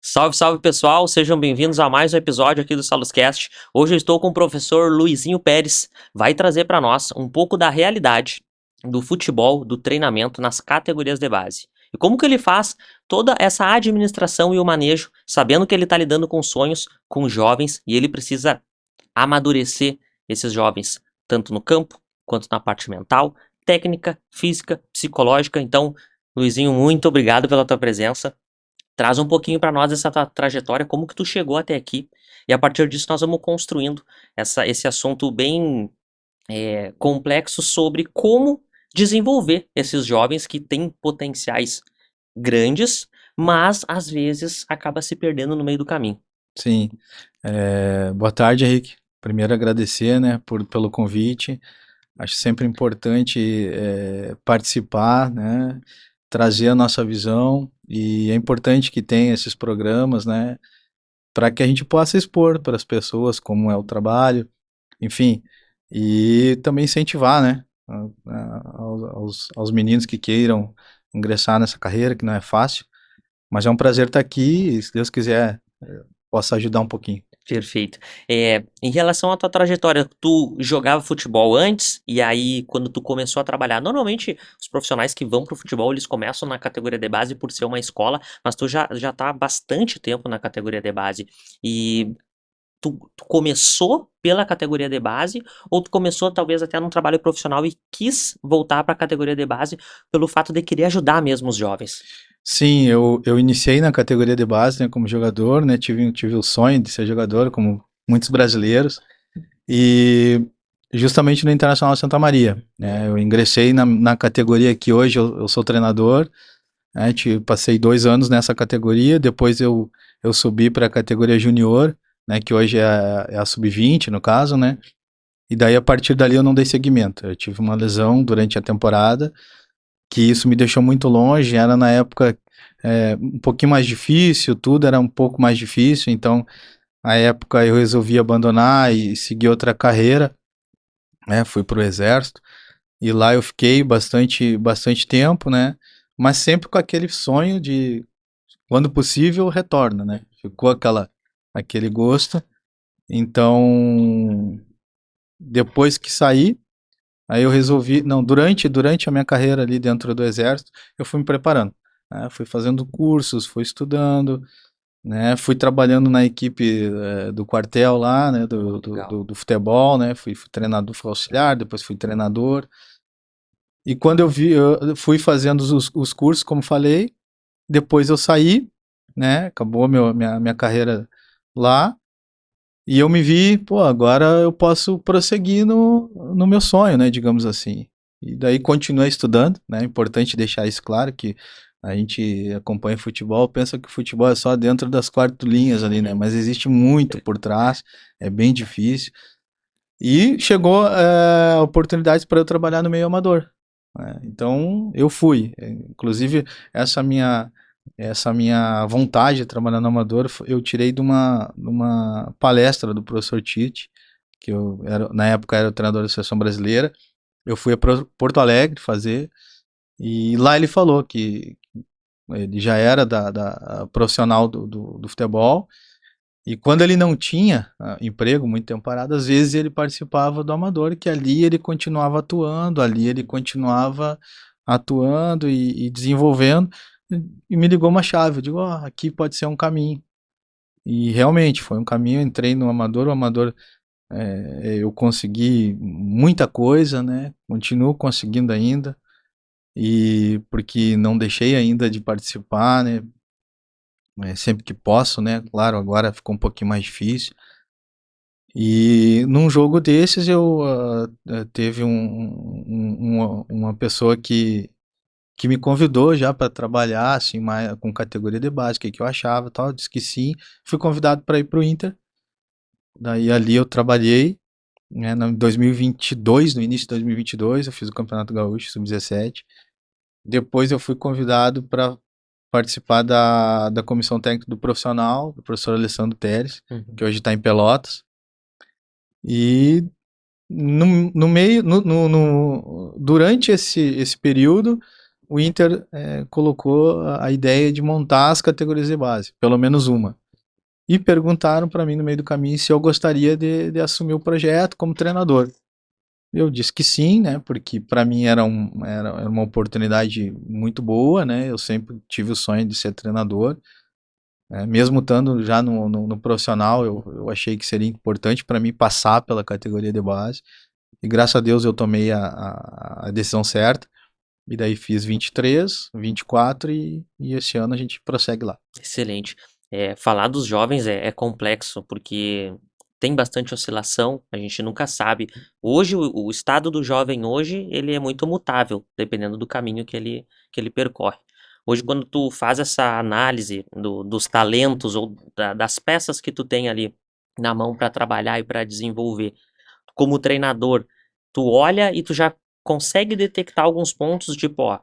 Salve, salve pessoal, sejam bem-vindos a mais um episódio aqui do SalosCast. Hoje eu estou com o professor Luizinho Pérez, vai trazer para nós um pouco da realidade do futebol, do treinamento nas categorias de base. E como que ele faz toda essa administração e o manejo, sabendo que ele está lidando com sonhos, com jovens, e ele precisa amadurecer esses jovens, tanto no campo, quanto na parte mental, técnica, física, psicológica. Então, Luizinho, muito obrigado pela tua presença. Traz um pouquinho para nós essa tua trajetória, como que tu chegou até aqui, e a partir disso nós vamos construindo esse assunto bem complexo sobre como desenvolver esses jovens que têm potenciais grandes, mas às vezes acaba se perdendo no meio do caminho. Sim. Boa tarde, Henrique. Primeiro agradecer, né, pelo convite. Acho sempre importante participar, né, trazer a nossa visão e é importante que tenha esses programas, né, para que a gente possa expor para as pessoas como é o trabalho, enfim, e também incentivar, né, aos meninos que queiram ingressar nessa carreira, que não é fácil, mas é um prazer estar aqui e, se Deus quiser, possa ajudar um pouquinho. Perfeito. Em relação à tua trajetória, tu jogava futebol antes, e aí quando tu começou a trabalhar, normalmente os profissionais que vão pro futebol, eles começam na categoria de base por ser uma escola, mas tu já tá há bastante tempo na categoria de base. E tu começou pela categoria de base, ou tu começou talvez até num trabalho profissional e quis voltar para a categoria de base pelo fato de querer ajudar mesmo os jovens? Sim, eu iniciei na categoria de base, né, como jogador, né, tive o sonho de ser jogador, como muitos brasileiros, e justamente no Internacional Santa Maria, né, eu ingressei na categoria que hoje eu sou treinador, né, passei 2 anos nessa categoria, depois eu subi para a categoria júnior, né, que hoje é a sub-20 no caso, né, e daí a partir dali eu não dei seguimento, eu tive uma lesão durante a temporada, que isso me deixou muito longe, era na época um pouquinho mais difícil, tudo era um pouco mais difícil, então na época eu resolvi abandonar e seguir outra carreira, né, fui pro exército, e lá eu fiquei bastante tempo, né, mas sempre com aquele sonho de, quando possível, retorno, né, ficou aquele gosto, então depois que saí, aí eu resolvi, não, durante a minha carreira ali dentro do exército, eu fui me preparando, né? Fui fazendo cursos, fui estudando, né? Fui trabalhando na equipe do quartel lá, né? Legal. Do futebol, né? Fui treinador, fui auxiliar, depois fui treinador. E quando eu fui fazendo os cursos, como falei, depois eu saí, né? Acabou minha carreira lá. E eu me vi, pô, agora eu posso prosseguir no meu sonho, né, digamos assim. E daí continuei estudando, né, é importante deixar isso claro, que a gente acompanha futebol, pensa que o futebol é só dentro das 4 linhas ali, né, Uhum. mas existe muito por trás, é bem difícil. E chegou a oportunidade para eu trabalhar no meio amador, né, então eu fui. Inclusive, essa minha essa minha vontade de trabalhar no amador, eu tirei de uma palestra do professor Tite, que na época era o treinador da seleção brasileira. Eu fui a Porto Alegre fazer, e lá ele falou que ele já era da profissional do futebol, e quando ele não tinha emprego, muito tempo parado, às vezes ele participava do amador, que ali ele continuava atuando, ali ele continuava atuando e desenvolvendo, e me ligou uma chave, eu digo, ó, aqui pode ser um caminho. E realmente foi um caminho, eu entrei no amador, o amador, eu consegui muita coisa, né? Continuo conseguindo ainda, e porque não deixei ainda de participar, né? Sempre que posso, né? Claro, agora ficou um pouquinho mais difícil. E num jogo desses eu teve uma pessoa que me convidou já para trabalhar assim mais, com categoria de base, o que eu achava, tal, disse que sim, fui convidado para ir para o Inter. Daí ali eu trabalhei, né, em 2022, no início de 2022, eu fiz o Campeonato Gaúcho Sub-17. Depois eu fui convidado para participar da comissão técnica do profissional, do professor Alessandro Teres, Uhum. que hoje está em Pelotas. E no meio, durante esse período, o Inter colocou a ideia de montar as categorias de base, pelo menos uma. E perguntaram para mim no meio do caminho se eu gostaria de assumir o projeto como treinador. Eu disse que sim, né? Porque para mim era uma oportunidade muito boa, né? Eu sempre tive o sonho de ser treinador. Mesmo estando já no profissional, eu achei que seria importante para mim passar pela categoria de base. E graças a Deus eu tomei a decisão certa. E daí fiz 23, 24 e esse ano a gente prossegue lá. Excelente. Falar dos jovens é complexo, porque tem bastante oscilação, a gente nunca sabe. Hoje, o estado do jovem hoje, ele é muito mutável, dependendo do caminho que ele percorre. Hoje, quando tu faz essa análise dos talentos ou das peças que tu tem ali na mão para trabalhar e para desenvolver, como treinador, tu olha e tu já consegue detectar alguns pontos, tipo, ó,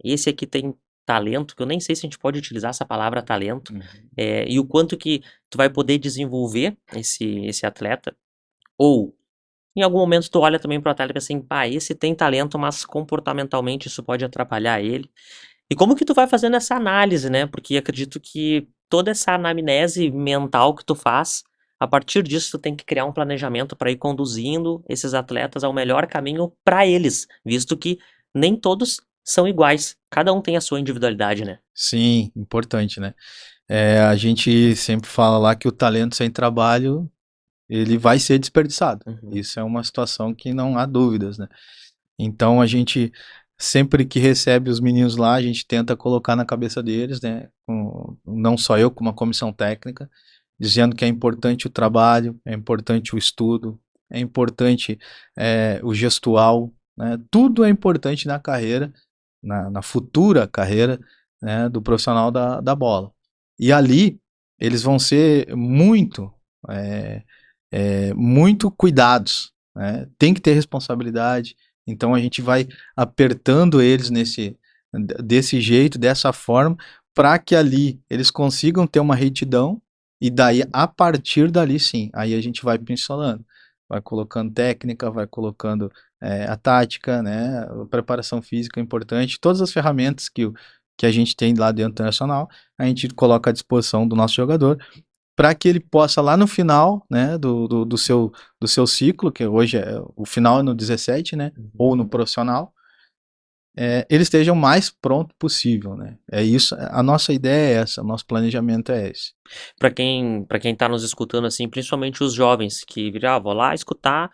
esse aqui tem talento, que eu nem sei se a gente pode utilizar essa palavra talento, e o quanto que tu vai poder desenvolver esse atleta, ou em algum momento tu olha também pro atleta e pensa assim, pá, esse tem talento, mas comportamentalmente isso pode atrapalhar ele. E como que tu vai fazendo essa análise, né? Porque acredito que toda essa anamnese mental que tu faz, a partir disso tu tem que criar um planejamento para ir conduzindo esses atletas ao melhor caminho para eles, visto que nem todos são iguais. Cada um tem a sua individualidade, né? Sim, importante, né? A gente sempre fala lá que o talento sem trabalho ele vai ser desperdiçado. Uhum. Isso é uma situação que não há dúvidas, né? Então a gente sempre que recebe os meninos lá, a gente tenta colocar na cabeça deles, né? Não só eu, como a comissão técnica, dizendo que é importante o trabalho, é importante o estudo, é importante o gestual, né? Tudo é importante na carreira, na futura carreira, né, do profissional da bola. E ali eles vão ser é, muito cuidados, né? Tem que ter responsabilidade. Então a gente vai apertando eles desse jeito, dessa forma, para que ali eles consigam ter uma retidão e daí a partir dali sim, aí a gente vai pincelando, vai colocando técnica, vai colocando a tática, né? A preparação física é importante, todas as ferramentas que a gente tem lá dentro do Nacional, a gente coloca à disposição do nosso jogador para que ele possa lá no final, né, do seu ciclo, que hoje o final é no 17, né, ou no profissional, ele esteja o mais pronto possível, né? É isso, a nossa ideia é essa, o nosso planejamento é esse. Para quem tá nos escutando, assim, principalmente os jovens que viram, vou lá escutar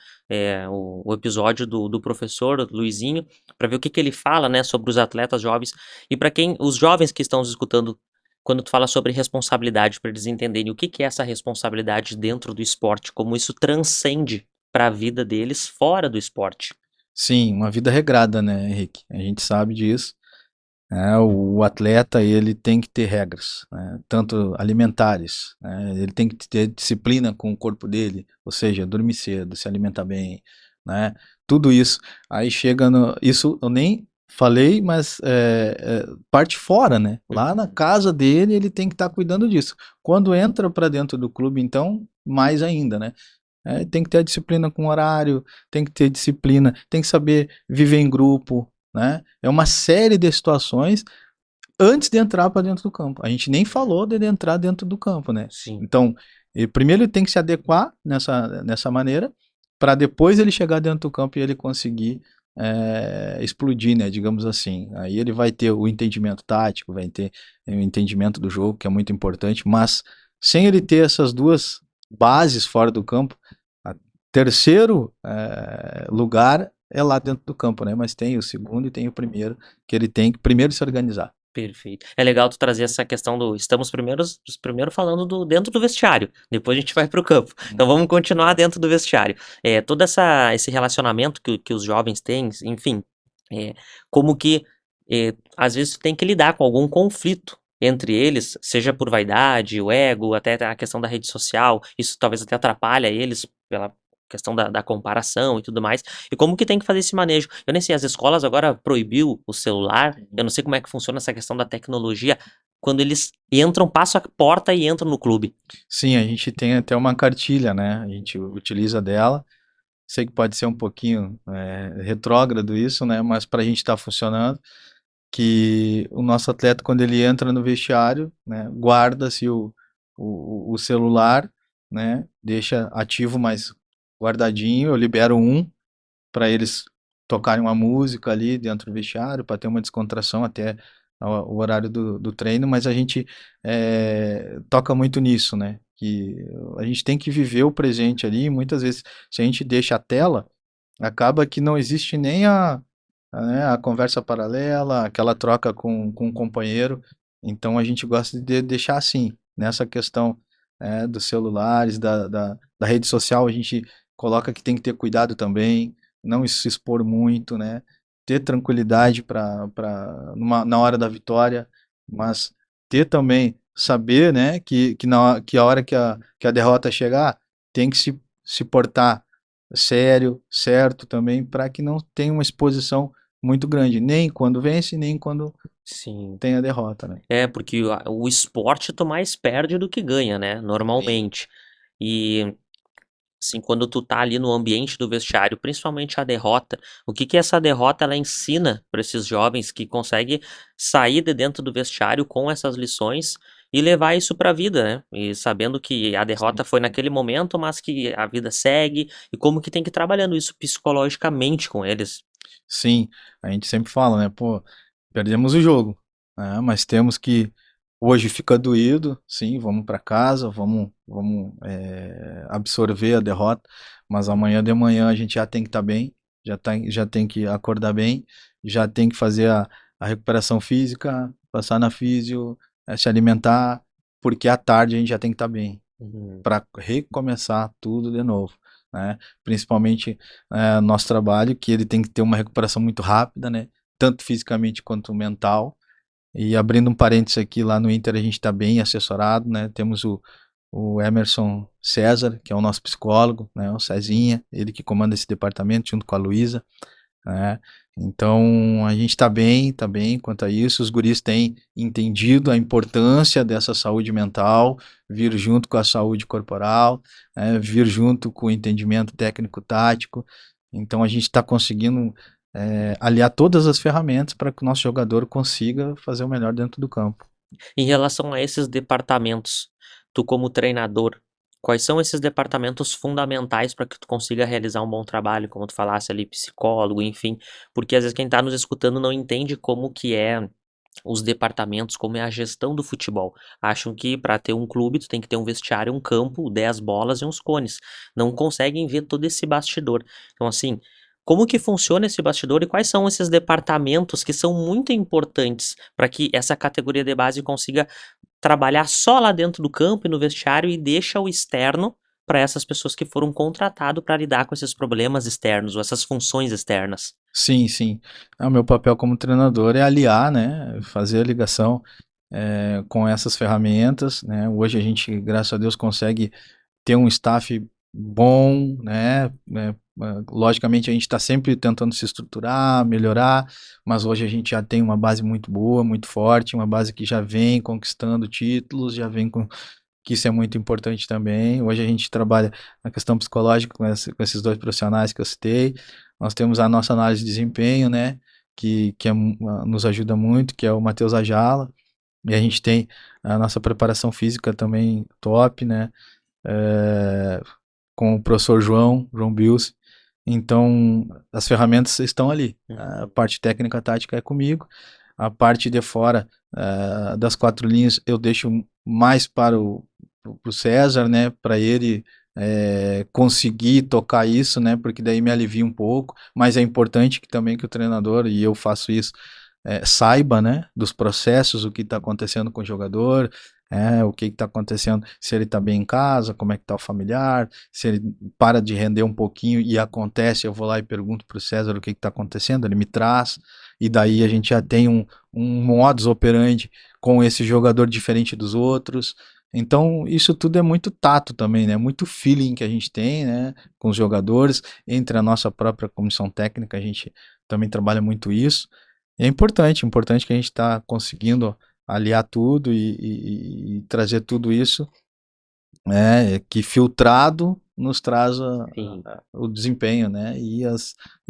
o episódio do professor Luizinho, para ver o que que ele fala, né, sobre os atletas jovens. E para quem, os jovens que estão nos escutando, quando tu fala sobre responsabilidade, para eles entenderem o que que é essa responsabilidade dentro do esporte, como isso transcende para a vida deles fora do esporte. Sim, uma vida regrada, né, Henrique? A gente sabe disso. O atleta ele tem que ter regras, né, tanto alimentares, né, ele tem que ter disciplina com o corpo dele, ou seja, dormir cedo, se alimentar bem, né, tudo isso. Aí chega isso eu nem falei, mas parte fora, né? Lá na casa dele ele tem que estar cuidando disso. Quando entra para dentro do clube, então mais ainda, né? Tem que ter a disciplina com horário, tem que ter disciplina, tem que saber viver em grupo, né? É uma série de situações antes de entrar para dentro do campo. A gente nem falou de entrar dentro do campo, né? Sim. Então, primeiro ele tem que se adequar nessa maneira, para depois ele chegar dentro do campo e ele conseguir explodir, né? Digamos assim. Aí ele vai ter o entendimento tático, vai ter o entendimento do jogo, que é muito importante, mas sem ele ter essas duas bases fora do campo, o terceiro lugar é lá dentro do campo, né? Mas tem o segundo e tem o primeiro, que ele tem que primeiro se organizar. Perfeito. É legal tu trazer essa questão estamos primeiro falando dentro do vestiário, depois a gente vai pro campo. Então vamos continuar dentro do vestiário. Todo esse relacionamento que os jovens têm, enfim, como que às vezes tu tem que lidar com algum conflito entre eles, seja por vaidade, o ego, até a questão da rede social, isso talvez até atrapalha eles pela questão da comparação e tudo mais. E como que tem que fazer esse manejo? Eu nem sei, as escolas agora proibiu o celular, eu não sei como é que funciona essa questão da tecnologia, quando eles entram, passam a porta e entram no clube. Sim, a gente tem até uma cartilha, né? A gente utiliza dela. Sei que pode ser um pouquinho retrógrado isso, né? Mas para a gente estar funcionando. que o nosso atleta, quando ele entra no vestiário, né, guarda-se o celular, né, deixa ativo, mas guardadinho, eu libero um para eles tocarem uma música ali dentro do vestiário, para ter uma descontração até o horário do treino, mas a gente toca muito nisso, né? Que a gente tem que viver o presente ali, e muitas vezes, se a gente deixa a tela, acaba que não existe nem né, a conversa paralela, aquela troca com o companheiro. Então a gente gosta de deixar assim, nessa questão dos celulares, da rede social, a gente coloca que tem que ter cuidado também, não se expor muito, né? Ter tranquilidade na hora da vitória, mas ter também, saber, né, que a hora que a derrota chegar, tem que se portar sério, certo também, para que não tenha uma exposição muito grande, nem quando vence, nem quando Sim. tem a derrota, né? É, porque o esporte tu mais perde do que ganha, né? Sim. Normalmente. E assim, quando tu tá ali no ambiente do vestiário, principalmente a derrota, o que que essa derrota ela ensina para esses jovens que conseguem sair de dentro do vestiário com essas lições e levar isso para a vida, né? E sabendo que a derrota Sim. foi naquele momento, mas que a vida segue e como que tem que ir trabalhando isso psicologicamente com eles. Sim, a gente sempre fala, né? Pô, perdemos o jogo, né? Mas temos que hoje fica doído, sim, vamos para casa, vamos absorver a derrota, mas amanhã de manhã a gente já tem que estar bem, já tem que acordar bem, já tem que fazer a recuperação física, passar na físio, se alimentar, porque à tarde a gente já tem que estar bem Uhum. para recomeçar tudo de novo, né? Principalmente nosso trabalho, que ele tem que ter uma recuperação muito rápida, né? Tanto fisicamente quanto mental. E abrindo um parênteses aqui, lá no Inter a gente está bem assessorado, né? Temos o Emerson César, que é o nosso psicólogo, né? O Cezinha, ele que comanda esse departamento junto com a Luísa, né? Então a gente está bem quanto a isso. Os guris têm entendido a importância dessa saúde mental, vir junto com a saúde corporal, né? Vir junto com o entendimento técnico-tático. Então a gente está conseguindo aliar todas as ferramentas para que o nosso jogador consiga fazer o melhor dentro do campo. Em relação a esses departamentos, tu como treinador, quais são esses departamentos fundamentais para que tu consiga realizar um bom trabalho, como tu falasse ali, psicólogo, enfim, porque às vezes quem está nos escutando não entende como que é os departamentos, como é a gestão do futebol. Acham que para ter um clube tu tem que ter um vestiário, um campo, 10 bolas e uns cones. Não conseguem ver todo esse bastidor. Então assim, como que funciona esse bastidor e quais são esses departamentos que são muito importantes para que essa categoria de base consiga trabalhar só lá dentro do campo e no vestiário e deixa o externo para essas pessoas que foram contratadas para lidar com esses problemas externos ou essas funções externas. Sim, sim. O meu papel como treinador é aliar, né? Fazer a ligação com essas ferramentas, né? Hoje a gente, graças a Deus, consegue ter um staff bom, né? Logicamente a gente está sempre tentando se estruturar, melhorar, mas hoje a gente já tem uma base muito boa, muito forte, uma base que já vem conquistando títulos, já vem com que isso é muito importante também. Hoje a gente trabalha na questão psicológica com esses dois profissionais que eu citei. Nós temos a nossa análise de desempenho, né? Nos ajuda muito, que é o Matheus Ajala. E a gente tem a nossa preparação física também top, né? É, com o professor João Bius. Então, as ferramentas estão ali. A Uhum. parte técnica tática é comigo. A parte de fora das quatro linhas eu deixo mais para o César, né? Para ele conseguir tocar isso, né? Porque daí me alivia um pouco. Mas é importante que também que o treinador, e eu faço isso, saiba, né? Dos processos, o que está acontecendo com o jogador, o que está acontecendo, se ele está bem em casa, como é que está o familiar, se ele para de render um pouquinho e acontece, eu vou lá e pergunto para o César o que está acontecendo, ele me traz, e daí a gente já tem um modus operandi com esse jogador diferente dos outros. Então, isso tudo é muito tato também, né? Muito feeling que a gente tem, né? Com os jogadores, entre a nossa própria comissão técnica, a gente também trabalha muito isso. E é importante que a gente está conseguindo aliar tudo e trazer tudo isso, né, que filtrado nos traz Sim. o desempenho, né? E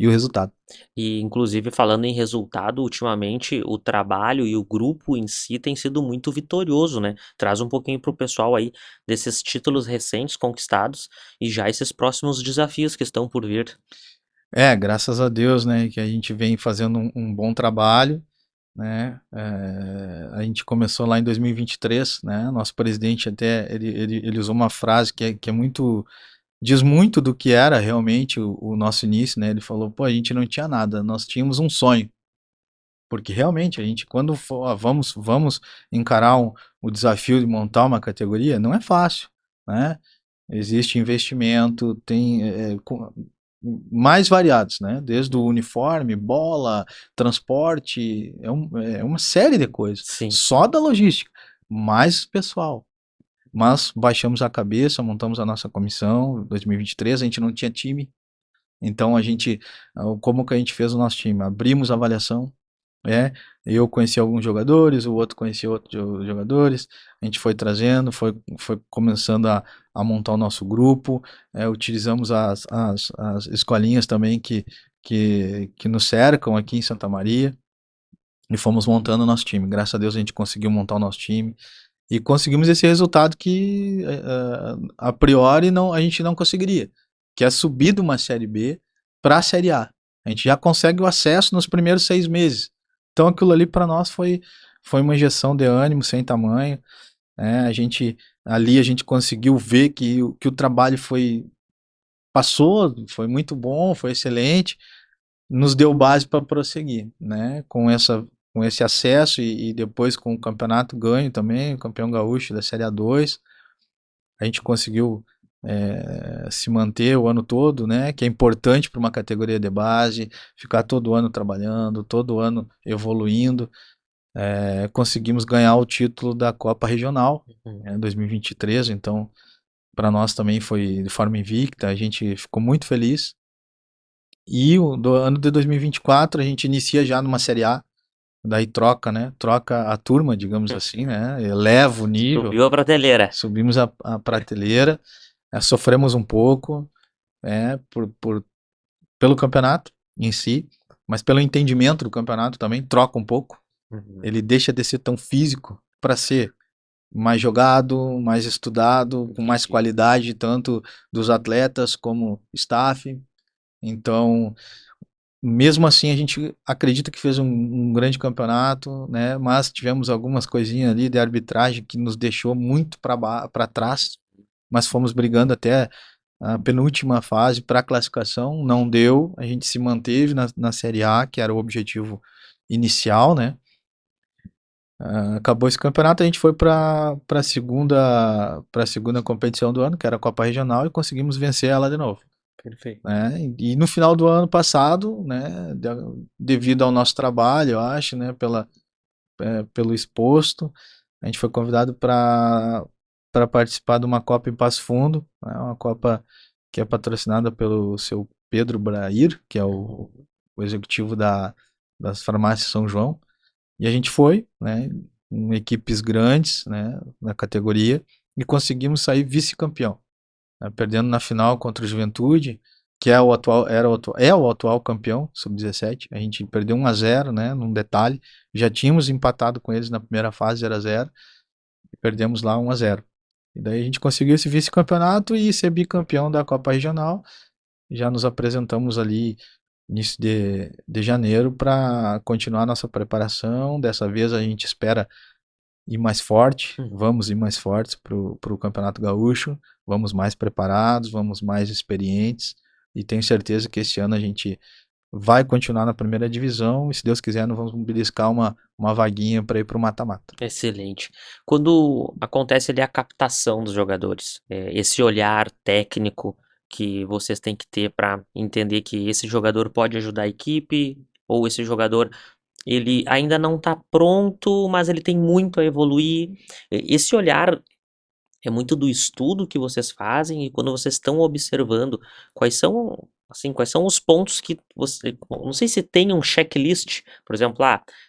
o resultado. E, inclusive, falando em resultado, ultimamente o trabalho e o grupo em si tem sido muito vitorioso, né? Traz um pouquinho pro pessoal aí desses títulos recentes conquistados e já esses próximos desafios que estão por vir. Graças a Deus, né? Que a gente vem fazendo um bom trabalho, né? A gente começou lá em 2023, né? Nosso presidente até ele usou uma frase que é muito diz muito do que era realmente o nosso início, né? Ele falou, pô, a gente não tinha nada, nós tínhamos um sonho. Porque realmente a gente, quando for, vamos encarar o desafio de montar uma categoria, não é fácil, né? Existe investimento, tem mais variados, né? Desde o uniforme, bola, transporte, é uma série de coisas. Sim. Só da logística, mais pessoal. Mas baixamos a cabeça, montamos a nossa comissão. Em 2023 a gente não tinha time, então como que a gente fez o nosso time? Abrimos a avaliação, é, eu conheci alguns jogadores, o outro conhecia outros jogadores, a gente foi trazendo, foi começando a montar o nosso grupo, utilizamos as escolinhas também que nos cercam aqui em Santa Maria e fomos montando o nosso time. Graças a Deus a gente conseguiu montar o nosso time e conseguimos esse resultado que a priori a gente não conseguiria, que é subir de uma Série B para a Série A. A gente já consegue o acesso nos primeiros 6 meses. Então aquilo ali para nós foi uma injeção de ânimo sem tamanho. Né? Ali a gente conseguiu ver que o trabalho passou, foi muito bom, foi excelente, nos deu base para prosseguir, né? Com esse acesso e depois com o campeonato ganho também, o campeão gaúcho da Série A2, a gente conseguiu se manter o ano todo, né? Que é importante para uma categoria de base, ficar todo ano trabalhando, todo ano evoluindo. Conseguimos ganhar o título da Copa Regional em 2023, então para nós também foi de forma invicta, a gente ficou muito feliz. E do ano de 2024 a gente inicia já numa Série A, daí troca, né? Troca a turma, digamos assim, né? Eleva o nível, Subiu a prateleira. subimos a prateleira, sofremos um pouco, pelo campeonato em si, mas pelo entendimento do campeonato também troca um pouco. Ele deixa de ser tão físico para ser mais jogado, mais estudado, com mais qualidade, tanto dos atletas como staff. Então, mesmo assim, a gente acredita que fez um grande campeonato, né? Mas tivemos algumas coisinhas ali de arbitragem que nos deixou muito para trás, mas fomos brigando até a penúltima fase para a classificação, não deu, a gente se manteve na Série A, que era o objetivo inicial, né? Acabou esse campeonato, a gente foi para a segunda competição do ano, que era a Copa Regional, e conseguimos vencer ela de novo. Perfeito. Né? E no final do ano passado, né, devido ao nosso trabalho, eu acho, né, pelo exposto, a gente foi convidado para participar de uma Copa em Passo Fundo, né, uma Copa que é patrocinada pelo seu Pedro Brair, que é o executivo das farmácias São João, e a gente foi, né, em equipes grandes, né, na categoria, e conseguimos sair vice-campeão, né, perdendo na final contra o Juventude, que é o atual campeão sub-17. A gente perdeu 1-0, né, num detalhe. Já tínhamos empatado com eles na primeira fase 0-0 e perdemos lá 1-0. E daí a gente conseguiu esse vice-campeonato e ser bicampeão da Copa Regional. Já nos apresentamos ali início de janeiro para continuar nossa preparação. Dessa vez a gente espera ir mais forte, vamos ir mais fortes para o Campeonato Gaúcho, vamos mais preparados, vamos mais experientes e tenho certeza que esse ano a gente vai continuar na primeira divisão e se Deus quiser nós vamos beliscar uma vaguinha para ir para o mata-mata. Excelente. Quando acontece ali a captação dos jogadores, esse olhar técnico que vocês têm que ter para entender que esse jogador pode ajudar a equipe, ou esse jogador ele ainda não está pronto, mas ele tem muito a evoluir. Esse olhar é muito do estudo que vocês fazem e quando vocês estão observando quais são Assim, quais são os pontos que você. Não sei se tem um checklist, por exemplo,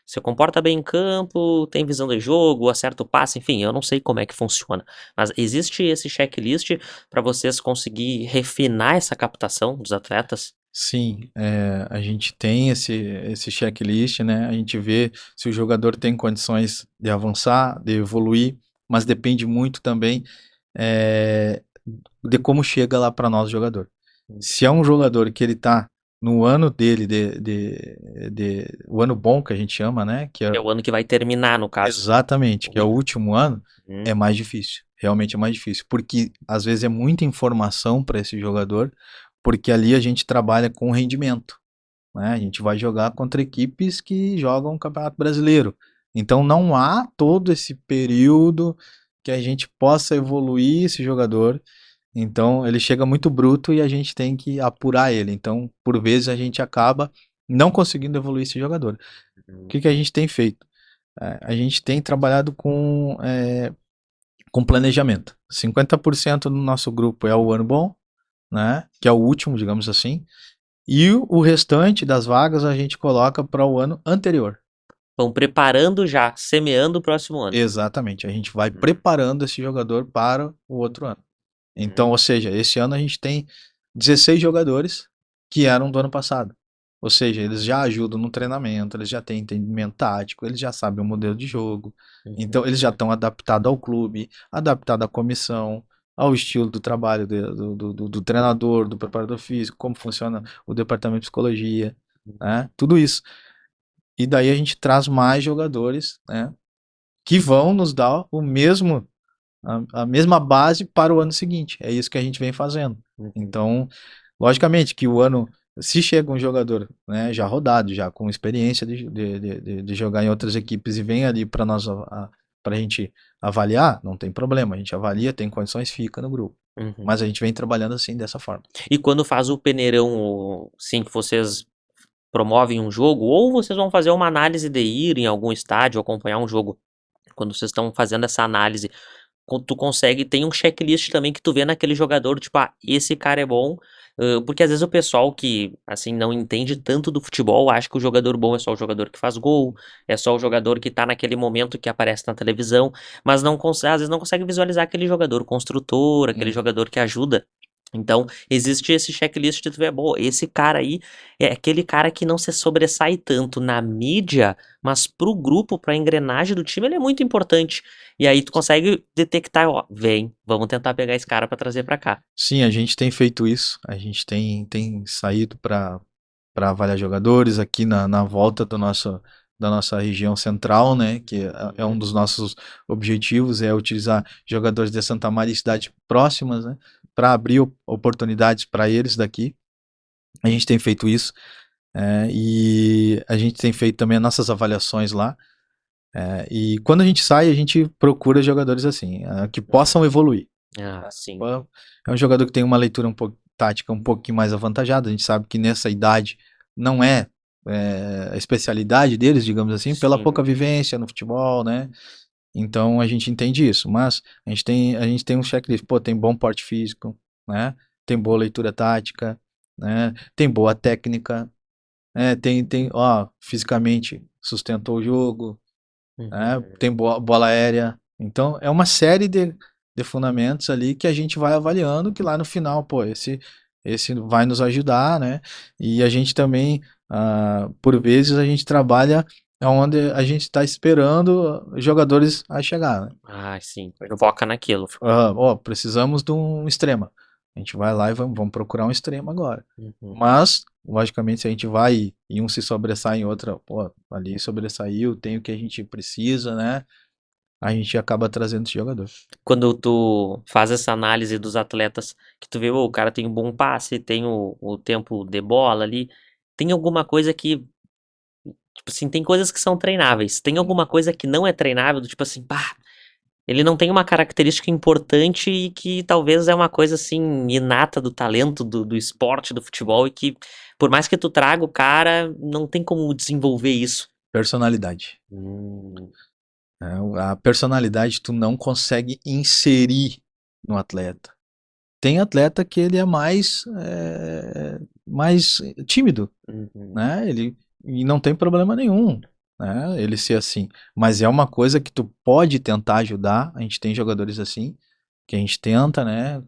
você comporta bem em campo, tem visão de jogo, acerta o passe, enfim, eu não sei como é que funciona. Mas existe esse checklist para vocês conseguir refinar essa captação dos atletas? Sim, a gente tem esse checklist, né? A gente vê se o jogador tem condições de avançar, de evoluir, mas depende muito também é, de como chega lá para nós, o jogador. Se é um jogador que ele tá no ano dele, o ano bom que a gente chama, né? Que É é o ano que vai terminar, no caso. exatamente, que é o último ano, Uhum. é mais difícil. Realmente é mais difícil, porque às vezes é muita informação para esse jogador, porque ali a gente trabalha com rendimento, né? A gente vai jogar contra equipes que jogam o Campeonato Brasileiro. Então não há todo esse período que a gente possa evoluir esse jogador. Então ele chega muito bruto e a gente tem que apurar ele. Então, por vezes a gente acaba não conseguindo evoluir esse jogador. O que que a gente tem feito? A gente tem trabalhado com planejamento. 50% do nosso grupo é o ano bom, né? Que é o último, digamos assim. E o restante das vagas a gente coloca para o ano anterior. Vão preparando já, semeando o próximo ano. Exatamente. A gente vai Uhum. preparando esse jogador para o outro ano. Então, Uhum. ou seja, esse ano a gente tem 16 jogadores que eram do ano passado. Ou seja, eles já ajudam no treinamento, eles já têm entendimento tático, eles já sabem o modelo de jogo. Uhum. Então, eles já estão adaptados ao clube, adaptados à comissão, ao estilo do trabalho do treinador, do preparador físico, como funciona o departamento de psicologia, né? Tudo isso. E daí a gente traz mais jogadores, né? Que vão nos dar o mesmo a mesma base para o ano seguinte. É isso que a gente vem fazendo. Uhum. Então, logicamente que o ano, se chega um jogador, né, já rodado, já com experiência de jogar em outras equipes e vem ali para nós para a gente avaliar, não tem problema. A gente avalia, tem condições, fica no grupo. Uhum. Mas a gente vem trabalhando assim dessa forma. E quando faz o peneirão, sim, que vocês promovem um jogo, ou vocês vão fazer uma análise de ir em algum estádio, acompanhar um jogo, quando vocês estão fazendo essa análise, tu consegue, tem um checklist também que tu vê naquele jogador, tipo, esse cara é bom, porque às vezes o pessoal que, assim, não entende tanto do futebol, acha que o jogador bom é só o jogador que faz gol, é só o jogador que tá naquele momento que aparece na televisão, mas não consegue, às vezes não consegue visualizar aquele jogador construtor, aquele Hum. jogador que ajuda. Então, existe esse checklist de tu ver, bom, esse cara aí é aquele cara que não se sobressai tanto na mídia, mas pro grupo, pra engrenagem do time, ele é muito importante. E aí tu consegue detectar, ó, vem, vamos tentar pegar esse cara pra trazer pra cá. Sim, a gente tem feito isso. A gente tem saído para avaliar jogadores aqui na volta da nossa região central, né? Que é um dos nossos objetivos, é utilizar jogadores de Santa Maria e cidades próximas, né? Para abrir oportunidades para eles daqui. A gente tem feito isso. E a gente tem feito também as nossas avaliações lá. E quando a gente sai, a gente procura jogadores assim, que possam evoluir. Ah, sim. É um jogador que tem uma leitura um pouco tática um pouquinho mais avantajada. A gente sabe que nessa idade não a especialidade deles, digamos assim, pela Sim. pouca vivência no futebol, né? Então a gente entende isso. Mas a gente tem um checklist. Pô, tem bom porte físico, né? Tem boa leitura tática, né? Tem boa técnica, né? Ó, fisicamente sustentou o jogo, né? Uhum. Tem bola aérea. Então, é uma série de fundamentos ali que a gente vai avaliando, que lá no final, pô, esse vai nos ajudar, né? E a gente também, por vezes, a gente trabalha onde a gente está esperando jogadores a chegar, né? Ah, sim. Foca naquilo. Ó, precisamos de um extrema. A gente vai lá e vamos procurar um extremo agora. Uhum. Mas, logicamente, se a gente vai e um se sobressai em outra, pô, ali sobressaiu, tem o que a gente precisa, né? A gente acaba trazendo esse jogador. Quando tu faz essa análise dos atletas, que tu vê, ô, o cara tem um bom passe, tem o tempo de bola ali, tem alguma coisa que, tipo assim, tem coisas que são treináveis, tem alguma coisa que não é treinável, do tipo assim, pá, ele não tem uma característica importante e que talvez é uma coisa assim inata do talento do esporte, do futebol, e que por mais que tu traga o cara, não tem como desenvolver isso. Personalidade. Hum. A personalidade tu não consegue inserir no atleta. Tem atleta que ele é mais mais tímido, Uhum. né? E não tem problema nenhum, né? Ele ser assim. Mas é uma coisa que tu pode tentar ajudar. A gente tem jogadores assim que a gente tenta, né?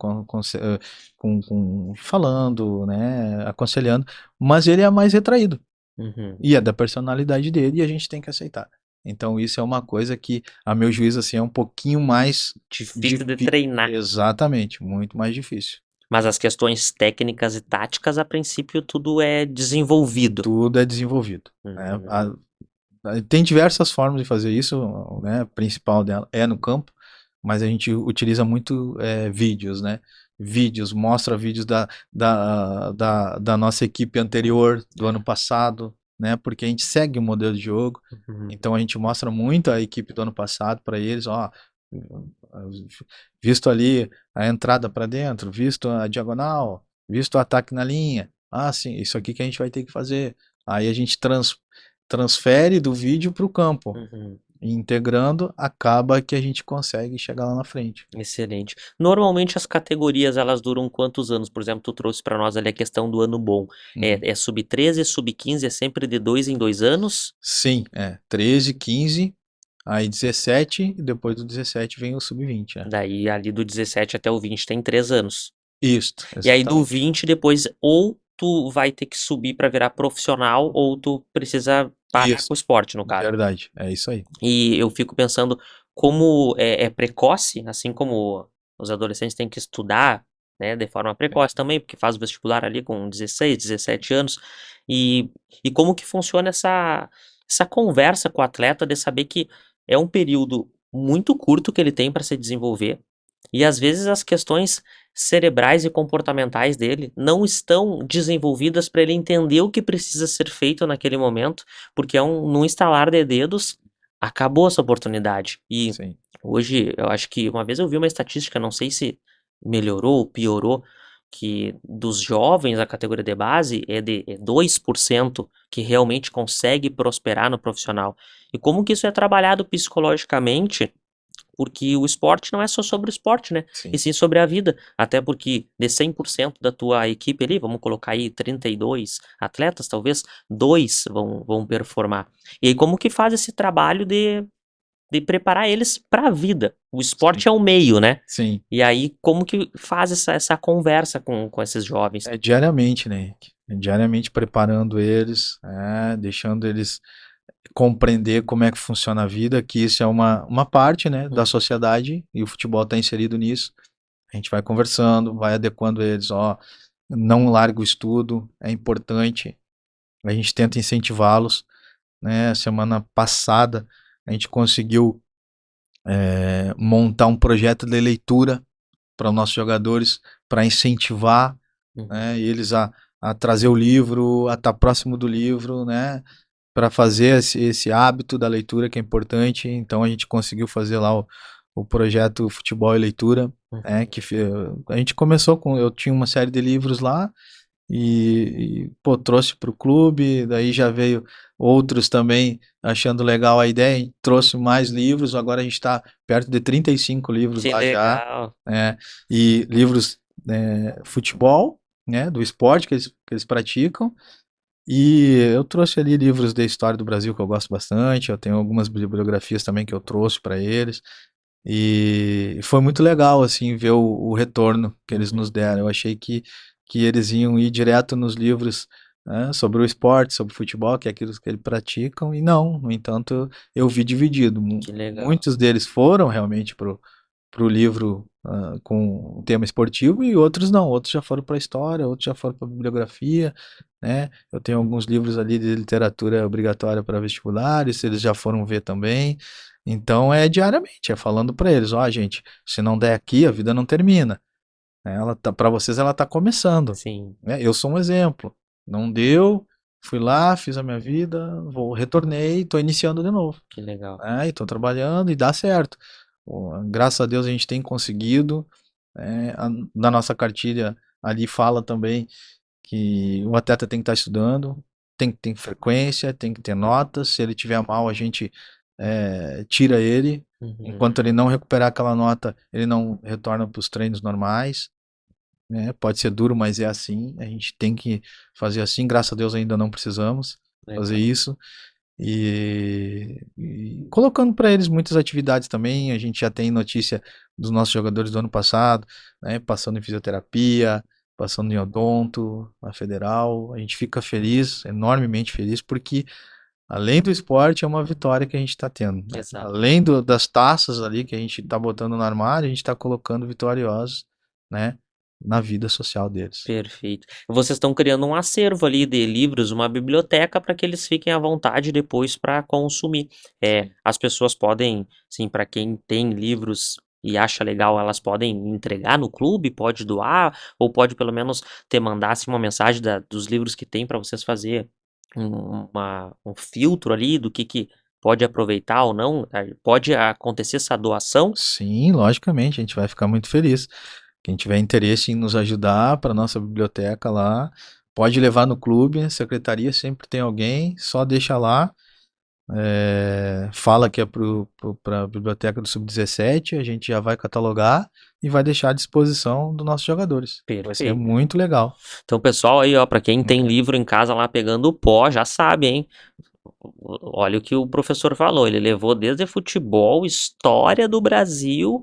Falando, né? Aconselhando. Mas ele é mais retraído Uhum. e é da personalidade dele e a gente tem que aceitar. Então isso é uma coisa que, a meu juízo, assim, é um pouquinho mais Difícil de difícil. treinar. Exatamente, muito mais difícil. Mas as questões técnicas e táticas, a princípio, tudo é desenvolvido. Tudo é desenvolvido, né? Uhum. Tem diversas formas de fazer isso, né? A principal dela é no campo, mas a gente utiliza muito vídeos, né? Vídeos, mostra vídeos da nossa equipe anterior, do ano passado, né? Porque a gente segue o modelo de jogo, Uhum. então a gente mostra muito a equipe do ano passado para eles, ó, visto ali a entrada para dentro, visto a diagonal, visto o ataque na linha. Ah, sim, isso aqui que a gente vai ter que fazer. Aí a gente transfere do vídeo para o campo. Uhum. E integrando, acaba que a gente consegue chegar lá na frente. Excelente. Normalmente as categorias elas duram quantos anos? Por exemplo, tu trouxe para nós ali a questão do ano bom. Uhum. É sub-13, sub-15, é sempre de 2 em 2 anos? Sim, 13, 15, aí 17, e depois do 17 vem o sub-20, Daí ali do 17 até o 20 tem 3 anos. Isso, E aí do exatamente. 20 depois ou tu vai ter que subir para virar profissional ou tu precisa parar Isso, com o esporte, no caso. verdade, é isso aí. E eu fico pensando como é precoce, assim como os adolescentes têm que estudar, né, de forma precoce também, porque faz o vestibular ali com 16, 17 anos, e, e como que funciona essa conversa com o atleta de saber que é um período muito curto que ele tem para se desenvolver, e às vezes as questões cerebrais e comportamentais dele não estão desenvolvidas para ele entender o que precisa ser feito naquele momento, porque num estalar de dedos acabou essa oportunidade. E Sim. hoje, eu acho que uma vez eu vi uma estatística, não sei se melhorou ou piorou, que dos jovens a categoria de base é 2% que realmente consegue prosperar no profissional. E como que isso é trabalhado psicologicamente, porque o esporte não é só sobre o esporte, né? E Sim. sim sobre a vida. Até porque de 100% da tua equipe ali, vamos colocar aí 32 atletas, talvez, dois vão performar. E aí como que faz esse trabalho de preparar eles para a vida? O Sim. esporte é o meio, né? Sim. E aí como que faz essa conversa com esses jovens? É diariamente, né, Henrique? É diariamente preparando eles, deixando eles compreender como é que funciona a vida, que isso é uma parte, né, da Hum. sociedade e o futebol está inserido nisso. A gente vai conversando, vai adequando eles, ó, não larga o estudo, é importante. A gente tenta incentivá-los, né? Semana passada a gente conseguiu montar um projeto de leitura para os nossos jogadores, para incentivar, Uhum. né, eles a trazer o livro, a estar próximo do livro, né, para fazer esse hábito da leitura que é importante. Então a gente conseguiu fazer lá o projeto Futebol e Leitura, Uhum. a gente começou com, eu tinha uma série de livros lá pô, trouxe para o clube, daí já veio outros também achando legal a ideia, e trouxe mais livros, agora a gente está perto de 35 livros Que lá já, legal. né, e livros futebol, né, do esporte que eles praticam, e eu trouxe ali livros de história do Brasil que eu gosto bastante, eu tenho algumas bibliografias também que eu trouxe para eles, e foi muito legal, assim, ver o retorno que eles Uhum. nos deram. Eu achei que eles iam ir direto nos livros, né, sobre o esporte, sobre o futebol, que é aquilo que eles praticam, e não, no entanto, eu vi dividido. Que legal. Muitos deles foram realmente pro livro com o tema esportivo e outros não, outros já foram para a história, outros já foram para a bibliografia, né? Eu tenho alguns livros ali de literatura obrigatória para vestibulares, eles já foram ver também. Então é diariamente, é falando para eles, ó, gente, se não der aqui, a vida não termina. Ela tá, para vocês ela tá começando, Sim, né? Eu sou um exemplo. Não deu, fui lá, fiz a minha vida, retornei, tô iniciando de novo, que legal. né? E tô trabalhando e dá certo. Graças a Deus a gente tem conseguido. Na nossa cartilha ali fala também que o atleta tem que estar estudando, tem que ter frequência, tem que ter notas. Se ele tiver mal, a gente tira ele. Uhum. Enquanto ele não recuperar aquela nota, ele não retorna para os treinos normais. né? Pode ser duro, mas é assim. A gente tem que fazer assim. Graças a Deus ainda não precisamos fazer Legal. isso. E colocando para eles muitas atividades também. A gente já tem notícia dos nossos jogadores do ano passado, né? Passando em fisioterapia, passando em odonto, na federal. A gente fica feliz, enormemente feliz, porque além do esporte, é uma vitória que a gente está tendo, né? Exato. Além das taças ali que a gente está botando no armário, a gente está colocando vitoriosos, né, na vida social deles. Perfeito. Vocês estão criando um acervo ali de livros, uma biblioteca para que eles fiquem à vontade depois para consumir. Sim. As pessoas podem, sim, para quem tem livros e acha legal, elas podem entregar no clube, pode doar, ou pode pelo menos ter mandasse uma mensagem dos livros que tem para vocês fazer um filtro ali do que pode aproveitar ou não. Pode acontecer essa doação. Sim, logicamente, a gente vai ficar muito feliz. Quem tiver interesse em nos ajudar para nossa biblioteca lá, pode levar no clube, a secretaria sempre tem alguém, só deixa lá. Fala que é para a biblioteca do Sub-17, a gente já vai catalogar e vai deixar à disposição dos nossos jogadores. Vai ser Perfeito. muito legal. Então, pessoal aí, ó, para quem tem livro em casa lá pegando pó, já sabe, hein? Olha o que o professor falou, ele levou desde futebol, história do Brasil,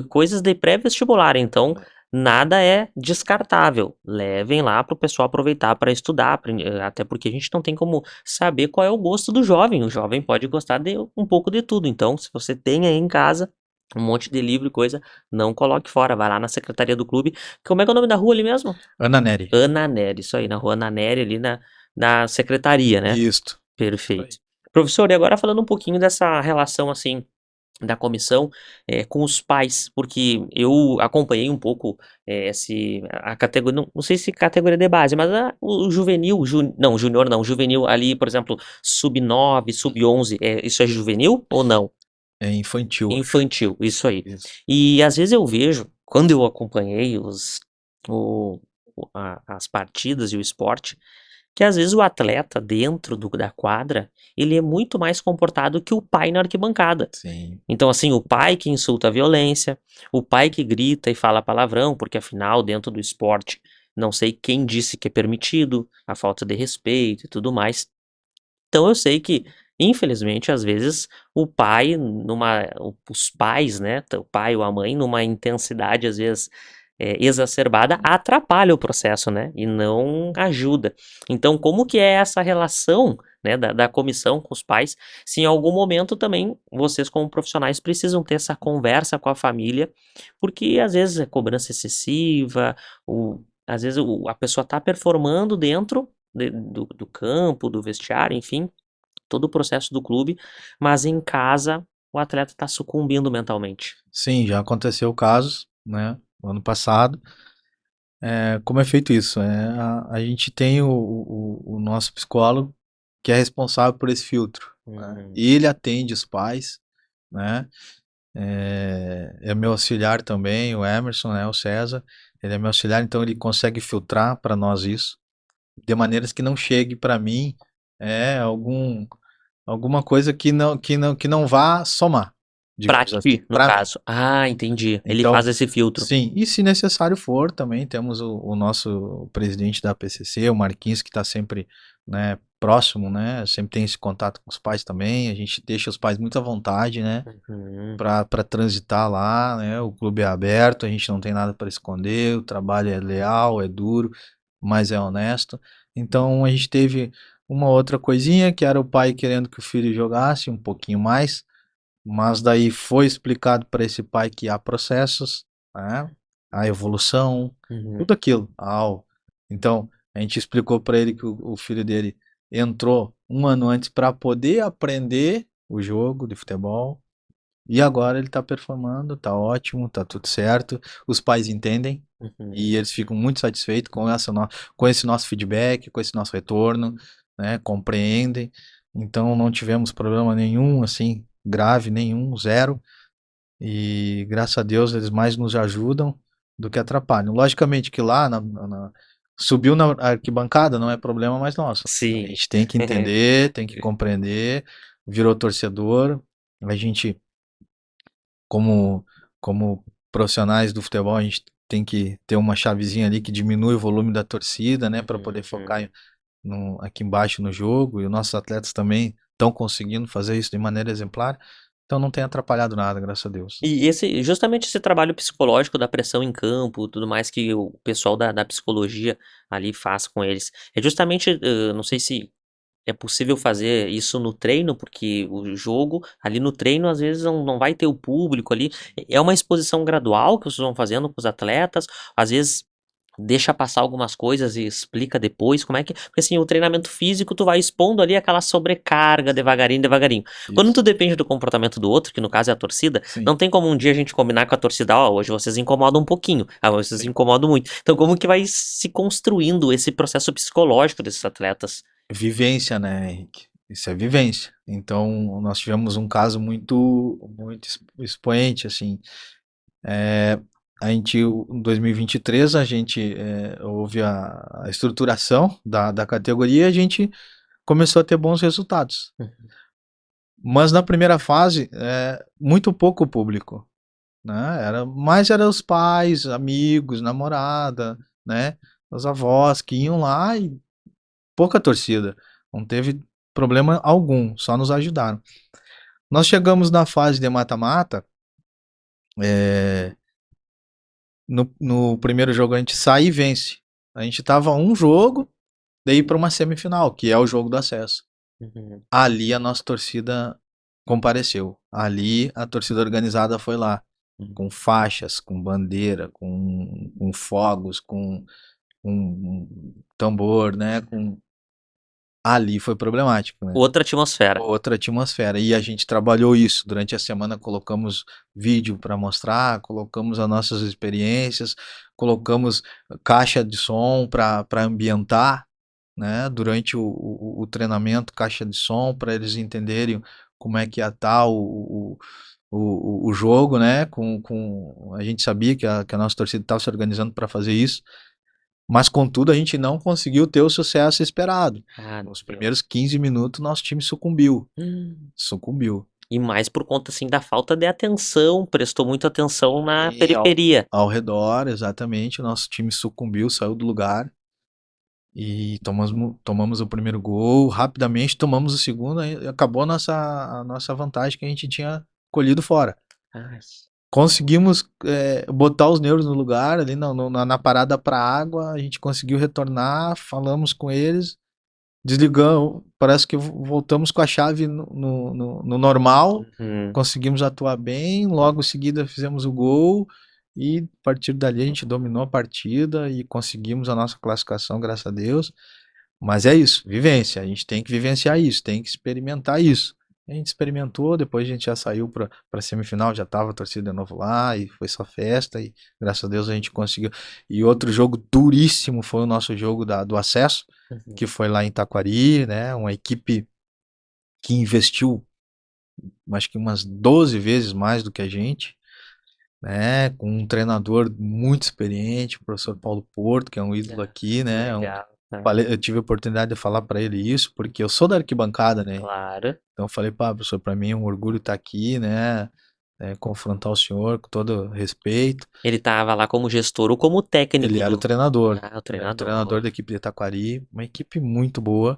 coisas de pré-vestibular, então nada é descartável. Levem lá para o pessoal aproveitar para estudar, até porque a gente não tem como saber qual é o gosto do jovem. O jovem pode gostar de um pouco de tudo. Então, se você tem aí em casa um monte de livro e coisa, não coloque fora, vai lá na secretaria do clube. Como é que é o nome da rua ali mesmo? Ana Nery. Ana Nery, isso aí, na rua Ana Nery, ali na secretaria, né? Isto. Isso Perfeito. aí. Professor, e agora falando um pouquinho dessa relação, assim, da comissão com os pais, porque eu acompanhei um pouco a categoria, não sei se categoria de base, mas o juvenil, não, júnior não, juvenil ali, por exemplo, sub 9, sub 11, isso é juvenil ou não? É infantil, acho. Infantil, isso aí. Isso. E às vezes eu vejo, quando eu acompanhei as partidas e o esporte, que às vezes o atleta dentro da quadra, ele é muito mais comportado que o pai na arquibancada. Sim. Então, assim, o pai que insulta a violência, o pai que grita e fala palavrão, porque afinal, dentro do esporte, não sei quem disse que é permitido, a falta de respeito e tudo mais. Então eu sei que, infelizmente, às vezes o pai, os pais, né, o pai ou a mãe, numa intensidade, às vezes, exacerbada, atrapalha o processo, né, e não ajuda. Então, como que é essa relação, né, da comissão com os pais, se em algum momento também vocês, como profissionais, precisam ter essa conversa com a família, porque às vezes é cobrança excessiva, às vezes a pessoa está performando dentro do campo, do vestiário, enfim, todo o processo do clube, mas em casa o atleta está sucumbindo mentalmente. Sim, já aconteceu casos, né? No ano passado. Como é feito isso? A gente tem o nosso psicólogo que é responsável por esse filtro, né? Hum, E ele atende os pais, né? É meu auxiliar também, o Emerson, né? O César. Ele é meu auxiliar, então ele consegue filtrar para nós isso, de maneiras que não chegue para mim alguma coisa que não vá somar, pra digamos assim, ti, no para mim. caso. Ah, entendi. Ele Então, faz esse filtro. sim, e se necessário for, também temos o nosso presidente da PCC, o Marquinhos, que está sempre, né, próximo, né, sempre tem esse contato com os pais também, a gente deixa os pais muito à vontade, né, Uhum, para transitar lá, né, o clube é aberto, a gente não tem nada para esconder, o trabalho é leal, é duro, mas é honesto. Então a gente teve uma outra coisinha, que era o pai querendo que o filho jogasse um pouquinho mais, mas daí foi explicado para esse pai que há processos, né? A evolução, uhum. tudo aquilo. Então, a gente explicou para ele que o filho dele entrou um ano antes para poder aprender o jogo de futebol. E agora ele está performando, está ótimo, está tudo certo. Os pais entendem Uhum. e eles ficam muito satisfeitos com esse nosso feedback, com esse nosso retorno, né? Compreendem. Então não tivemos problema nenhum, assim, grave nenhum, zero. E graças a Deus eles mais nos ajudam do que atrapalham. Logicamente que lá subiu na arquibancada não é problema mais nosso. A Sim. gente tem que entender, tem que compreender, virou torcedor. A gente como, como profissionais do futebol, a gente tem que ter uma chavezinha ali que diminui o volume da torcida, né, para poder focar aqui embaixo no jogo, e os nossos atletas também estão conseguindo fazer isso de maneira exemplar, então não tem atrapalhado nada, graças a Deus. E justamente esse trabalho psicológico da pressão em campo, tudo mais que o pessoal da psicologia ali faz com eles, é justamente, não sei se é possível fazer isso no treino, porque o jogo, ali no treino, às vezes não vai ter o público ali. É uma exposição gradual que vocês vão fazendo com os atletas, às vezes deixa passar algumas coisas e explica depois como é que. Porque assim, o treinamento físico, tu vai expondo ali aquela sobrecarga devagarinho, devagarinho. Quando tu depende do comportamento do outro, que no caso é a torcida, Sim. não tem como um dia a gente combinar com a torcida, ó, hoje vocês incomodam um pouquinho, hoje vocês incomodam muito. Então, como que vai se construindo esse processo psicológico desses atletas? Vivência, né, Henrique? Isso é vivência. Então, nós tivemos um caso muito expoente, assim. A gente, em 2023, a gente houve a estruturação da categoria e a gente começou a ter bons resultados. Mas na primeira fase, muito pouco público, né? Era os pais, amigos, namorada, né? Os avós que iam lá e pouca torcida. Não teve problema algum, só nos ajudaram. Nós chegamos na fase de mata-mata, no primeiro jogo a gente sai e vence. A gente tava um jogo, daí para uma semifinal, que é o jogo do acesso. Uhum. Ali a nossa torcida compareceu. Ali a torcida organizada foi lá, com faixas, com bandeira, com fogos, com tambor, né? Ali foi problemático, né? Outra atmosfera. Outra atmosfera. E a gente trabalhou isso durante a semana, colocamos vídeo para mostrar, colocamos as nossas experiências, colocamos caixa de som para ambientar, né? Durante o treinamento, caixa de som para eles entenderem como é que ia estar o jogo, né? A gente sabia que a nossa torcida estava se organizando para fazer isso. Mas, contudo, a gente não conseguiu ter o sucesso esperado. Nos primeiros 15 minutos, nosso time sucumbiu. Sucumbiu. E mais por conta, assim, da falta de atenção, prestou muita atenção na periferia. Ao redor, exatamente, o nosso time sucumbiu, saiu do lugar. E tomamos o primeiro gol, rapidamente tomamos o segundo, e acabou a nossa vantagem que a gente tinha colhido fora. Conseguimos botar os negros no lugar, ali na parada para água, a gente conseguiu retornar, falamos com eles, desligamos, parece que voltamos com a chave no normal, conseguimos atuar bem, logo em seguida fizemos o gol, e a partir dali a gente dominou a partida e conseguimos a nossa classificação, graças a Deus. Mas é isso, vivência, a gente tem que vivenciar isso, tem que experimentar isso. A gente experimentou, depois a gente já saiu para semifinal, já estava a torcida de novo lá e foi só festa e graças a Deus a gente conseguiu. E outro jogo duríssimo foi o nosso jogo do acesso, que foi lá em Taquari, né? Uma equipe que investiu, acho que umas 12 vezes mais do que a gente, né? Com um treinador muito experiente, o professor Paulo Porto, que é um ídolo aqui, né? Eu tive a oportunidade de falar para ele isso, porque eu sou da arquibancada, né? Claro. Então eu falei, pá, professor, para mim é um orgulho estar aqui, né? Confrontar o senhor com todo respeito. Ele estava lá como gestor ou como técnico? Ele era o treinador. O treinador. Ele era o treinador da equipe de Taquari, uma equipe muito boa.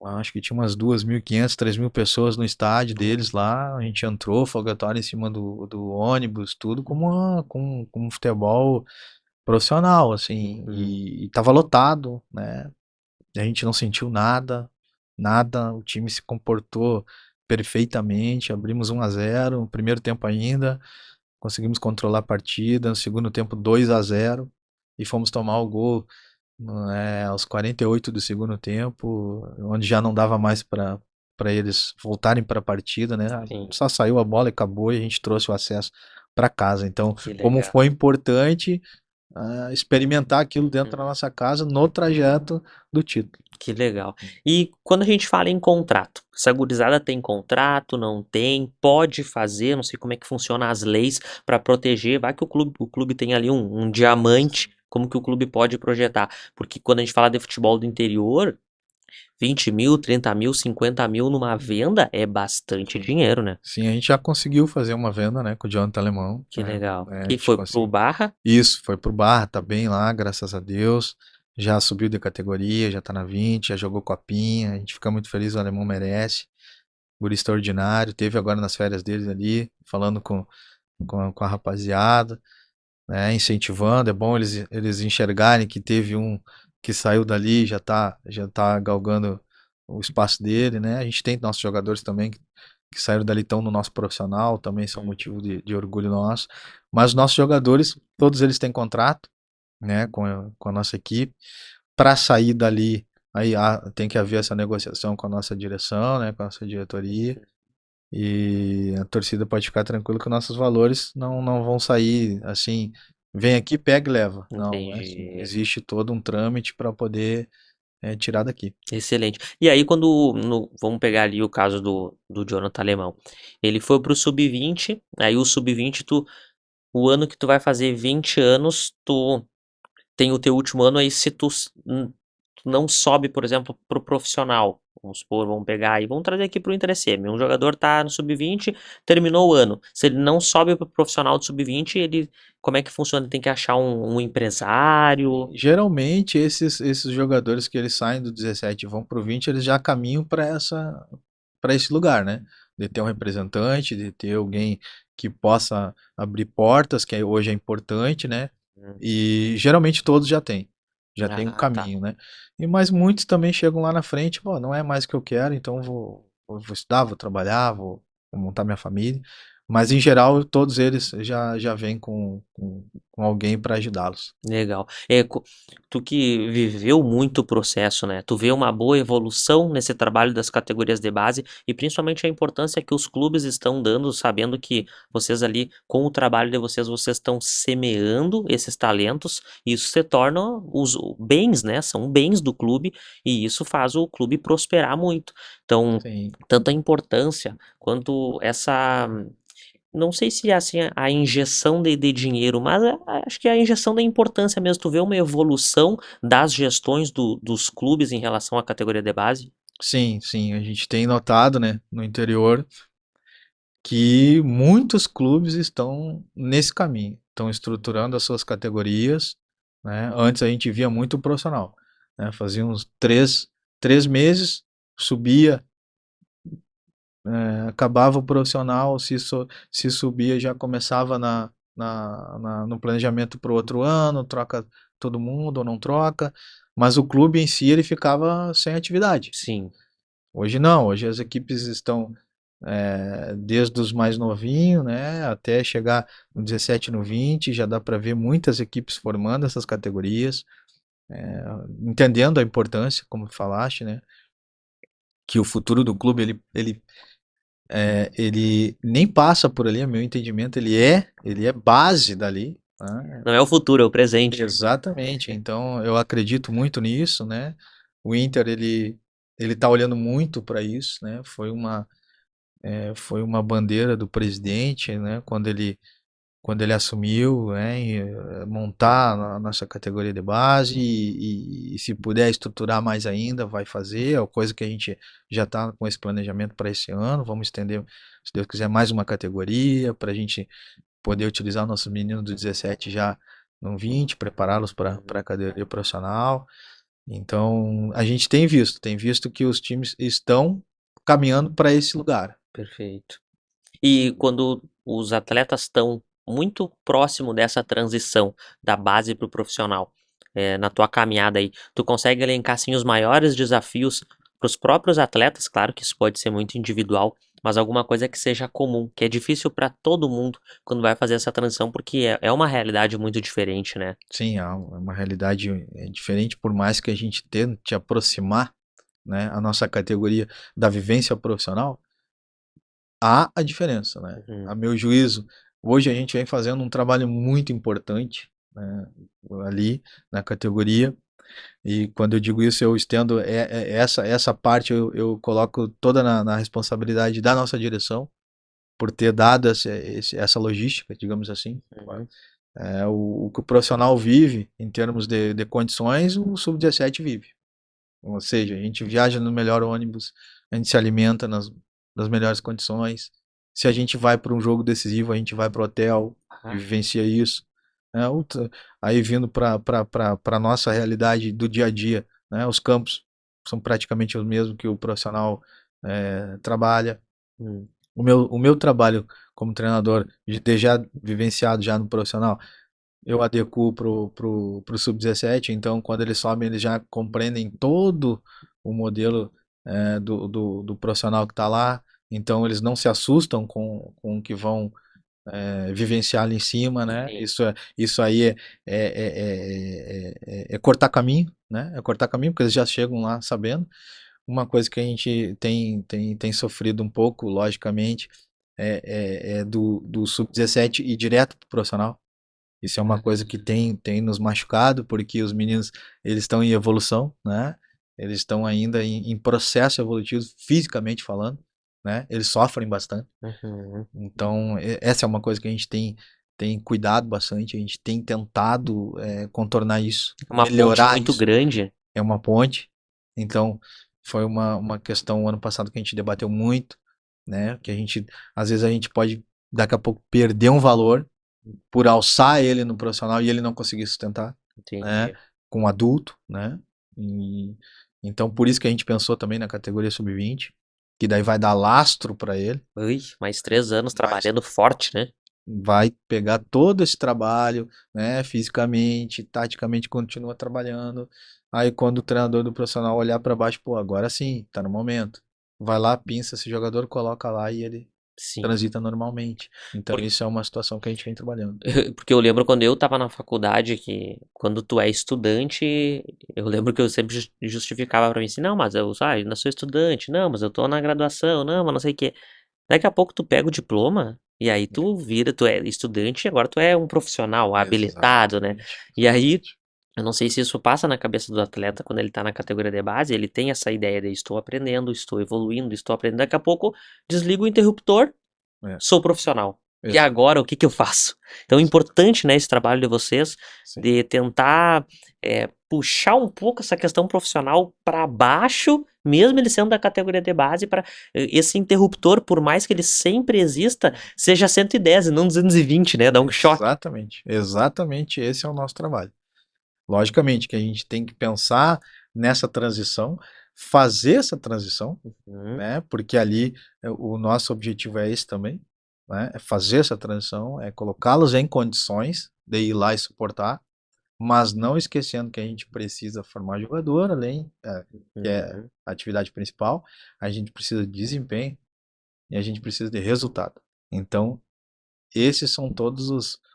Acho que tinha umas 2.500, 3.000 pessoas no estádio deles lá. A gente entrou, fogatório em cima do ônibus, tudo com um futebol profissional, assim. E tava lotado, né? A gente não sentiu nada, nada. O time se comportou perfeitamente. Abrimos 1-0 no primeiro tempo ainda. Conseguimos controlar a partida. No segundo tempo, 2-0. E fomos tomar o gol aos 48 do segundo tempo, onde já não dava mais para eles voltarem para a partida, né? Só saiu a bola e acabou e a gente trouxe o acesso para casa. Então, como foi importante experimentar aquilo dentro da nossa casa no trajeto do título. Que legal. E quando a gente fala em contrato, essa gurizada tem contrato, não tem, pode fazer, não sei como é que funciona as leis para proteger, vai que o clube tem ali um diamante, como que o clube pode projetar? Porque quando a gente fala de futebol do interior, 20 mil, 30 mil, 50 mil numa venda é bastante dinheiro, né? Sim, a gente já conseguiu fazer uma venda, né, com o Jonathan Alemão, Que né? legal. A Que gente foi pro conseguiu. Barra? Isso, foi pro Barra, tá bem lá, graças a Deus. Já subiu de categoria, já tá na 20, já jogou copinha. A gente fica muito feliz, o Alemão merece. Guri extraordinário. Teve agora nas férias dele ali, falando com a rapaziada, né? Incentivando. É bom eles enxergarem que teve um que saiu dali, já tá galgando o espaço dele, né? A gente tem nossos jogadores também que saíram dali, estão no nosso profissional, também são motivo de orgulho nosso. Mas os nossos jogadores, todos eles têm contrato, né, com a nossa equipe. Para sair dali, aí tem que haver essa negociação com a nossa direção, né, com a nossa diretoria. E a torcida pode ficar tranquila que nossos valores não vão sair assim, vem aqui, pega e leva. Não é assim. Entendi. Existe todo um trâmite para poder tirar daqui. Excelente. E aí, vamos pegar ali o caso do Jonathan Alemão. Ele foi pro Sub-20, aí o Sub-20, o ano que tu vai fazer 20 anos, tu tem o teu último ano aí, se tu não sobe, por exemplo, pro profissional. Vamos supor, vamos pegar aí, vamos trazer aqui pro Inter SM. Um jogador tá no Sub-20, terminou o ano. Se ele não sobe pro profissional do Sub-20, como é que funciona? Ele tem que achar um empresário? Geralmente esses jogadores que eles saem do 17 e vão pro 20, eles já caminham para esse lugar, né? De ter um representante, de ter alguém que possa abrir portas, que hoje é importante, né? Hum. E geralmente todos já tem um Tá. caminho, né? Mas muitos também chegam lá na frente, pô, não é mais o que eu quero, então vou estudar, vou trabalhar, vou montar minha família. Mas em geral todos eles já vêm com alguém para ajudá-los. Legal. Tu que viveu muito o processo, né? Tu vê uma boa evolução nesse trabalho das categorias de base e principalmente a importância que os clubes estão dando, sabendo que vocês ali, com o trabalho de vocês estão semeando esses talentos e isso se torna os bens, né? São bens do clube e isso faz o clube prosperar muito. Então, Sim. tanto a importância quanto essa. Não sei se é assim a injeção de dinheiro, mas acho que é a injeção da importância mesmo. Tu vê uma evolução das gestões dos clubes em relação à categoria de base? Sim, sim, a gente tem notado, né, no interior que muitos clubes estão nesse caminho, estão estruturando as suas categorias, né? Antes a gente via muito profissional, né? Fazia uns três meses, subia, acabava o profissional, se subia já começava no planejamento para o outro ano, troca todo mundo ou não troca, mas o clube em si ele ficava sem atividade. Sim. Hoje não, hoje as equipes estão desde os mais novinhos, né, até chegar no 17, no 20, já dá para ver muitas equipes formando essas categorias, entendendo a importância, como falaste, né, que o futuro do clube ele nem passa por ali, a meu entendimento, ele é base dali, né? Não é o futuro, é o presente. Exatamente. Então eu acredito muito nisso, né? O Inter ele tá olhando muito para isso, né? Foi uma bandeira do presidente, né? Quando ele assumiu, né? Montar a nossa categoria de base e se puder estruturar mais ainda, vai fazer. É uma coisa que a gente já está com esse planejamento para esse ano. Vamos estender, se Deus quiser, mais uma categoria para a gente poder utilizar nossos meninos do 17 já no 20, prepará-los para a categoria profissional. Então, a gente tem visto que os times estão caminhando para esse lugar. Perfeito. E quando os atletas estão muito próximo dessa transição da base para o profissional, na tua caminhada aí, tu consegue elencar assim os maiores desafios para os próprios atletas? Claro que isso pode ser muito individual, mas alguma coisa que seja comum, que é difícil para todo mundo quando vai fazer essa transição, porque é uma realidade muito diferente, né? Sim, é uma realidade diferente, por mais que a gente tente aproximar, né, a nossa categoria da vivência profissional, há a diferença, né? Uhum. A meu juízo, hoje a gente vem fazendo um trabalho muito importante, né, ali na categoria. E quando eu digo isso, eu estendo essa parte, eu coloco toda na responsabilidade da nossa direção, por ter dado essa logística, digamos assim. Uhum. O que o profissional vive em termos de condições, o sub-17 vive. Ou seja, a gente viaja no melhor ônibus, a gente se alimenta nas melhores condições. Se a gente vai para um jogo decisivo, a gente vai para o hotel e Ah, vivencia isso. Né? Aí vindo para a nossa realidade do dia a dia, né? Os campos são praticamente os mesmos que o profissional trabalha. hum, O meu trabalho como treinador, de ter já vivenciado já no profissional, eu adequo pro sub-17, então quando eles sobem, eles já compreendem todo o modelo do profissional que está lá, então eles não se assustam com o que vão vivenciar ali em cima, né? sim. Isso aí é cortar caminho, né? É cortar caminho, porque eles já chegam lá sabendo. Uma coisa que a gente tem sofrido um pouco, logicamente, é do sub-17 ir direto pro profissional. Isso é uma coisa que tem nos machucado, porque os meninos eles estão em evolução, né? Eles estão ainda em processo evolutivo, fisicamente falando, né? Eles sofrem bastante. Uhum. Então, essa é uma coisa que a gente tem cuidado bastante, a gente tem tentado contornar isso, É uma ponte melhorar muito isso. grande. É uma ponte. Então, foi uma questão ano passado que a gente debateu muito, né? Que às vezes a gente pode, daqui a pouco, perder um valor por alçar ele no profissional e ele não conseguir sustentar, né? Entendi. Com um adulto, né? E, então, por isso que a gente pensou também na categoria sub-20, que daí vai dar lastro para ele, Ui, mais 3 anos vai, trabalhando forte, né? vai pegar todo esse trabalho, né? Fisicamente, taticamente, continua trabalhando. Aí, quando o treinador do profissional olhar para baixo, pô, agora sim, tá no momento. Vai lá, pinça esse jogador, coloca lá e ele Sim. transita normalmente. Então, isso é uma situação que a gente vem trabalhando. Porque eu lembro quando eu tava na faculdade que quando tu é estudante, eu lembro que eu sempre justificava pra mim assim, não, mas eu ainda sou estudante, não, mas eu tô na graduação, não, mas não sei o quê. Daqui a pouco tu pega o diploma e aí tu vira, tu é estudante e agora tu é um profissional habilitado, né? Exatamente, E aí, exatamente. eu não sei se isso passa na cabeça do atleta quando ele tá na categoria de base, ele tem essa ideia de estou aprendendo, estou evoluindo, estou aprendendo. Daqui a pouco desliga o interruptor, É, sou profissional. E exato. agora, o que que eu faço? Então, é importante, né, esse trabalho de vocês, Sim. de tentar puxar um pouco essa questão profissional para baixo, mesmo ele sendo da categoria de base, para esse interruptor, por mais que ele sempre exista, seja 110 e não 220, né? Dá um choque. Exatamente, exatamente esse é o nosso trabalho. Logicamente que a gente tem que pensar nessa transição, fazer essa transição, Uhum, né? Porque ali o nosso objetivo é esse também, né? É fazer essa transição, é colocá-los em condições de ir lá e suportar, mas não esquecendo que a gente precisa formar jogador, além, que é uhum. a atividade principal, a gente precisa de desempenho e a gente precisa de resultado. Então, esses são todos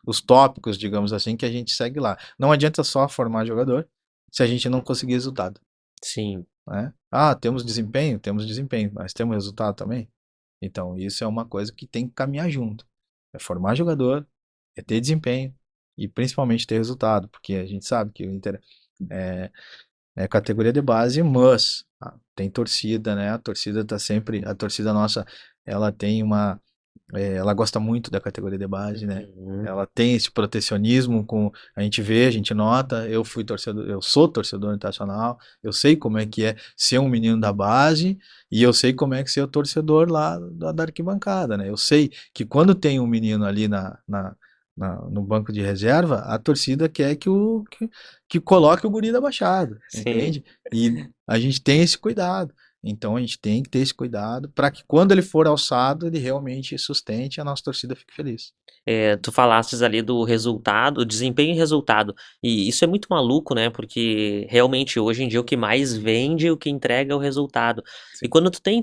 os tópicos, digamos assim, que a gente segue lá. Não adianta só formar jogador se a gente não conseguir resultado, Sim, né? Temos desempenho, mas temos resultado também. Então, isso é uma coisa que tem que caminhar junto. É formar jogador, é ter desempenho e principalmente ter resultado, porque a gente sabe que o Inter é categoria de base, mas tem torcida, né? A torcida tá sempre, a torcida nossa, ela tem ela gosta muito da categoria de base, né? uhum, Ela tem esse protecionismo com a gente vê, a gente nota. Eu sou torcedor internacional. Eu sei como é que é ser um menino da base e eu sei como é que ser o torcedor lá da arquibancada, né? Eu sei que quando tem um menino ali no banco de reserva, a torcida quer que coloque o guri da baixada, sim. entende? E a gente tem esse cuidado. Então a gente tem que ter esse cuidado para que quando ele for alçado, ele realmente sustente e a nossa torcida fique feliz. Tu falastes ali do resultado, desempenho e resultado. E isso é muito maluco, né? Porque realmente hoje em dia o que mais vende, o que entrega é o resultado. E Sim. quando tu tem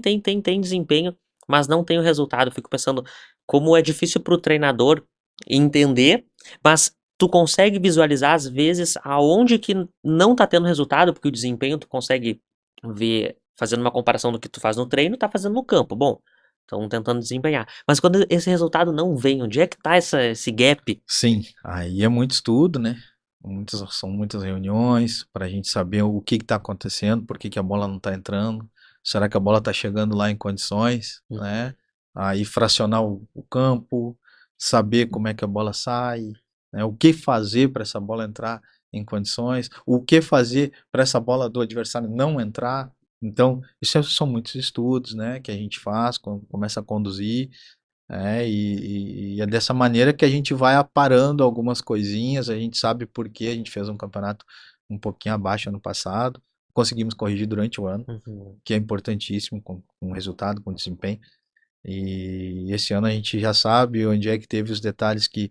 desempenho, mas não tem o resultado, eu fico pensando como é difícil pro treinador entender, mas tu consegue visualizar às vezes aonde que não tá tendo resultado, porque o desempenho tu consegue ver, fazendo uma comparação do que tu faz no treino, tá fazendo no campo. Bom, estão tentando desempenhar. Mas quando esse resultado não vem, onde é que tá esse gap? Sim, aí é muito estudo, né? São muitas reuniões para a gente saber o que está acontecendo, por que que a bola não está entrando, será que a bola está chegando lá em condições, Uhum. né? Aí fracionar o campo, saber como é que a bola sai, né? O que fazer para essa bola entrar em condições, o que fazer para essa bola do adversário não entrar. Então, isso são muitos estudos, né, que a gente faz, começa a conduzir, e é dessa maneira que a gente vai aparando algumas coisinhas, a gente sabe por que a gente fez um campeonato um pouquinho abaixo ano passado, conseguimos corrigir durante o ano, Uhum. que é importantíssimo com resultado, com desempenho. E esse ano a gente já sabe onde é que teve os detalhes que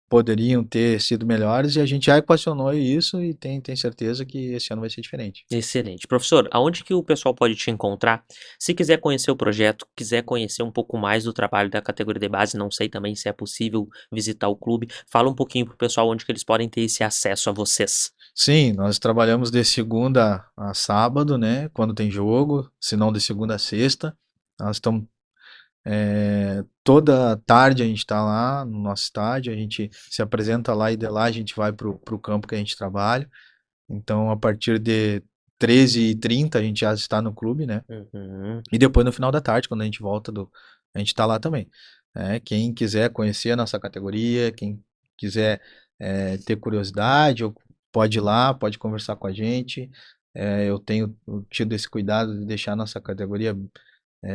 poderiam ter sido melhores e a gente já equacionou isso e tem certeza que esse ano vai ser diferente. Excelente. Professor, aonde que o pessoal pode te encontrar? Se quiser conhecer o projeto, quiser conhecer um pouco mais do trabalho da categoria de base, não sei também se é possível visitar o clube. Fala um pouquinho pro pessoal onde que eles podem ter esse acesso a vocês. Sim, nós trabalhamos de segunda a sábado, né? Quando tem jogo, se não de segunda a sexta. Nós estamos toda tarde a gente está lá no nosso estádio, a gente se apresenta lá e de lá a gente vai para o campo que a gente trabalha. Então, a partir de 13h30 a gente já está no clube, né? Uhum. E depois no final da tarde, quando a gente volta a gente está lá também. Quem quiser conhecer a nossa categoria, quem quiser ter curiosidade, pode ir lá, pode conversar com a gente. Eu tenho tido esse cuidado de deixar a nossa categoria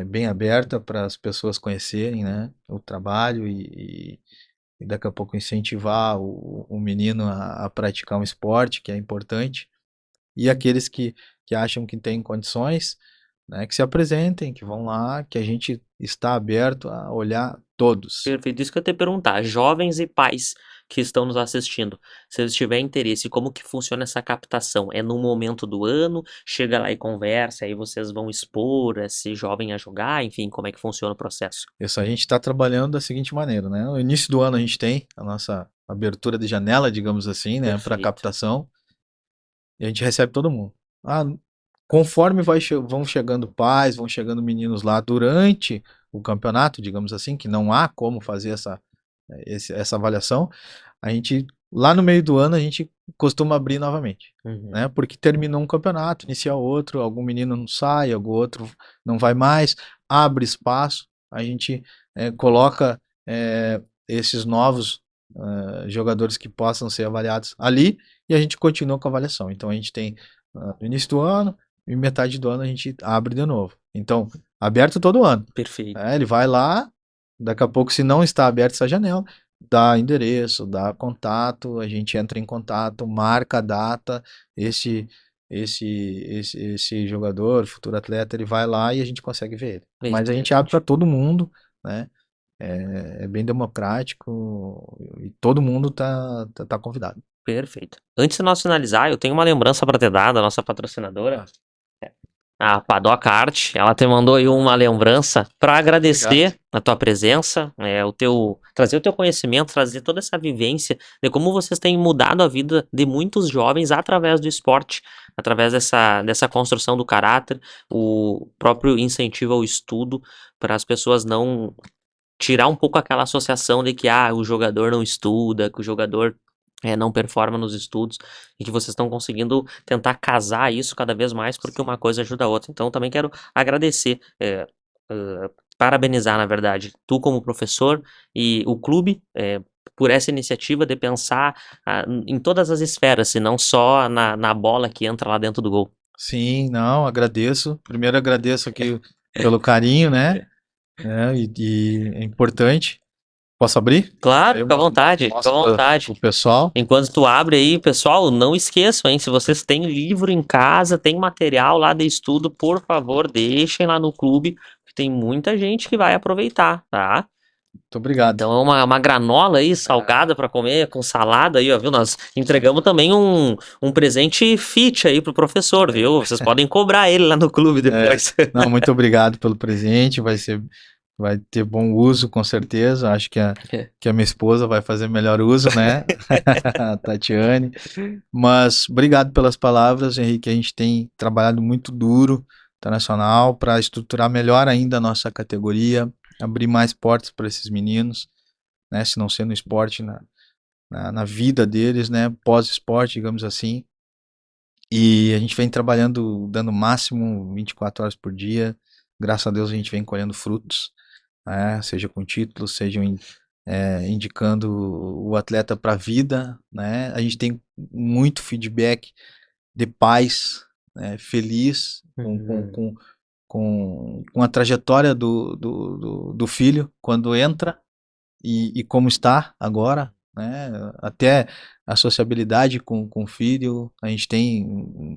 bem aberta para as pessoas conhecerem, né, o trabalho e daqui a pouco incentivar o menino a praticar um esporte, que é importante. E aqueles que acham que têm condições, né, que se apresentem, que vão lá, que a gente está aberto a olhar todos. Perfeito. Isso que eu ia te perguntar. Jovens e pais que estão nos assistindo, se eles tiverem interesse, como que funciona essa captação? É no momento do ano? Chega lá e conversa, aí vocês vão expor esse jovem a jogar? Enfim, como é que funciona o processo? Isso a gente está trabalhando da seguinte maneira, né? No início do ano a gente tem a nossa abertura de janela, digamos assim, né, para Perfeito. captação, e a gente recebe todo mundo. Ah, conforme vão chegando pais, vão chegando meninos lá durante o campeonato, digamos assim, que não há como fazer essa avaliação, a gente, lá no meio do ano, a gente costuma abrir novamente, Uhum. né? Porque terminou um campeonato, inicia outro, algum menino não sai, algum outro não vai mais, abre espaço, a gente coloca esses novos jogadores que possam ser avaliados ali e a gente continua com a avaliação. Então a gente tem no início do ano e metade do ano a gente abre de novo. Então, aberto todo ano. Perfeito. Ele vai lá, daqui a pouco, se não está aberta essa janela, dá endereço, dá contato, a gente entra em contato, marca a data, esse esse jogador, futuro atleta, ele vai lá e a gente consegue ver ele. Mas a gente abre Excelente. para todo mundo, né? É bem democrático e todo mundo tá convidado. Perfeito. Antes de nós finalizar, eu tenho uma lembrança para te dar da nossa patrocinadora, a Padoca Art. Ela te mandou aí uma lembrança para Obrigado. agradecer a tua presença, trazer o teu conhecimento, trazer toda essa vivência de como vocês têm mudado a vida de muitos jovens através do esporte, através dessa construção do caráter, o próprio incentivo ao estudo, para as pessoas não tirar um pouco aquela associação de que o jogador não estuda, que o jogador não performa nos estudos, e que vocês estão conseguindo tentar casar isso cada vez mais, porque uma coisa ajuda a outra. Então, também quero agradecer, parabenizar, na verdade, tu como professor e o clube, por essa iniciativa de pensar em todas as esferas, e não só na bola que entra lá dentro do gol. Sim, não, agradeço. Primeiro agradeço aqui pelo carinho, né? E é importante. Posso abrir? Claro, Aí eu fica à vontade, fica à mostro vontade. pro pessoal. Enquanto tu abre aí, pessoal, não esqueçam, hein? Se vocês têm livro em casa, tem material lá de estudo, por favor, deixem lá no clube, que tem muita gente que vai aproveitar, tá? Muito obrigado. Então é uma granola aí, salgada pra comer, com salada aí, ó, viu? Nós entregamos também um presente fit aí pro professor, viu? Vocês podem cobrar ele lá no clube depois. Não, muito obrigado pelo presente. Vai ter bom uso, com certeza. Acho que a minha esposa vai fazer melhor uso, né? A Tatiane. Mas obrigado pelas palavras, Henrique. A gente tem trabalhado muito duro, internacional, para estruturar melhor ainda a nossa categoria, abrir mais portas para esses meninos, né? Se não ser no esporte, na vida deles, né? Pós-esporte, digamos assim. E a gente vem trabalhando, dando o máximo 24 horas por dia. Graças a Deus a gente vem colhendo frutos, né? Seja com títulos, seja indicando o atleta para a vida, né? A gente tem muito feedback de pais, né, feliz com a trajetória do filho quando entra e como está agora, né? Até a sociabilidade com o filho, a gente tem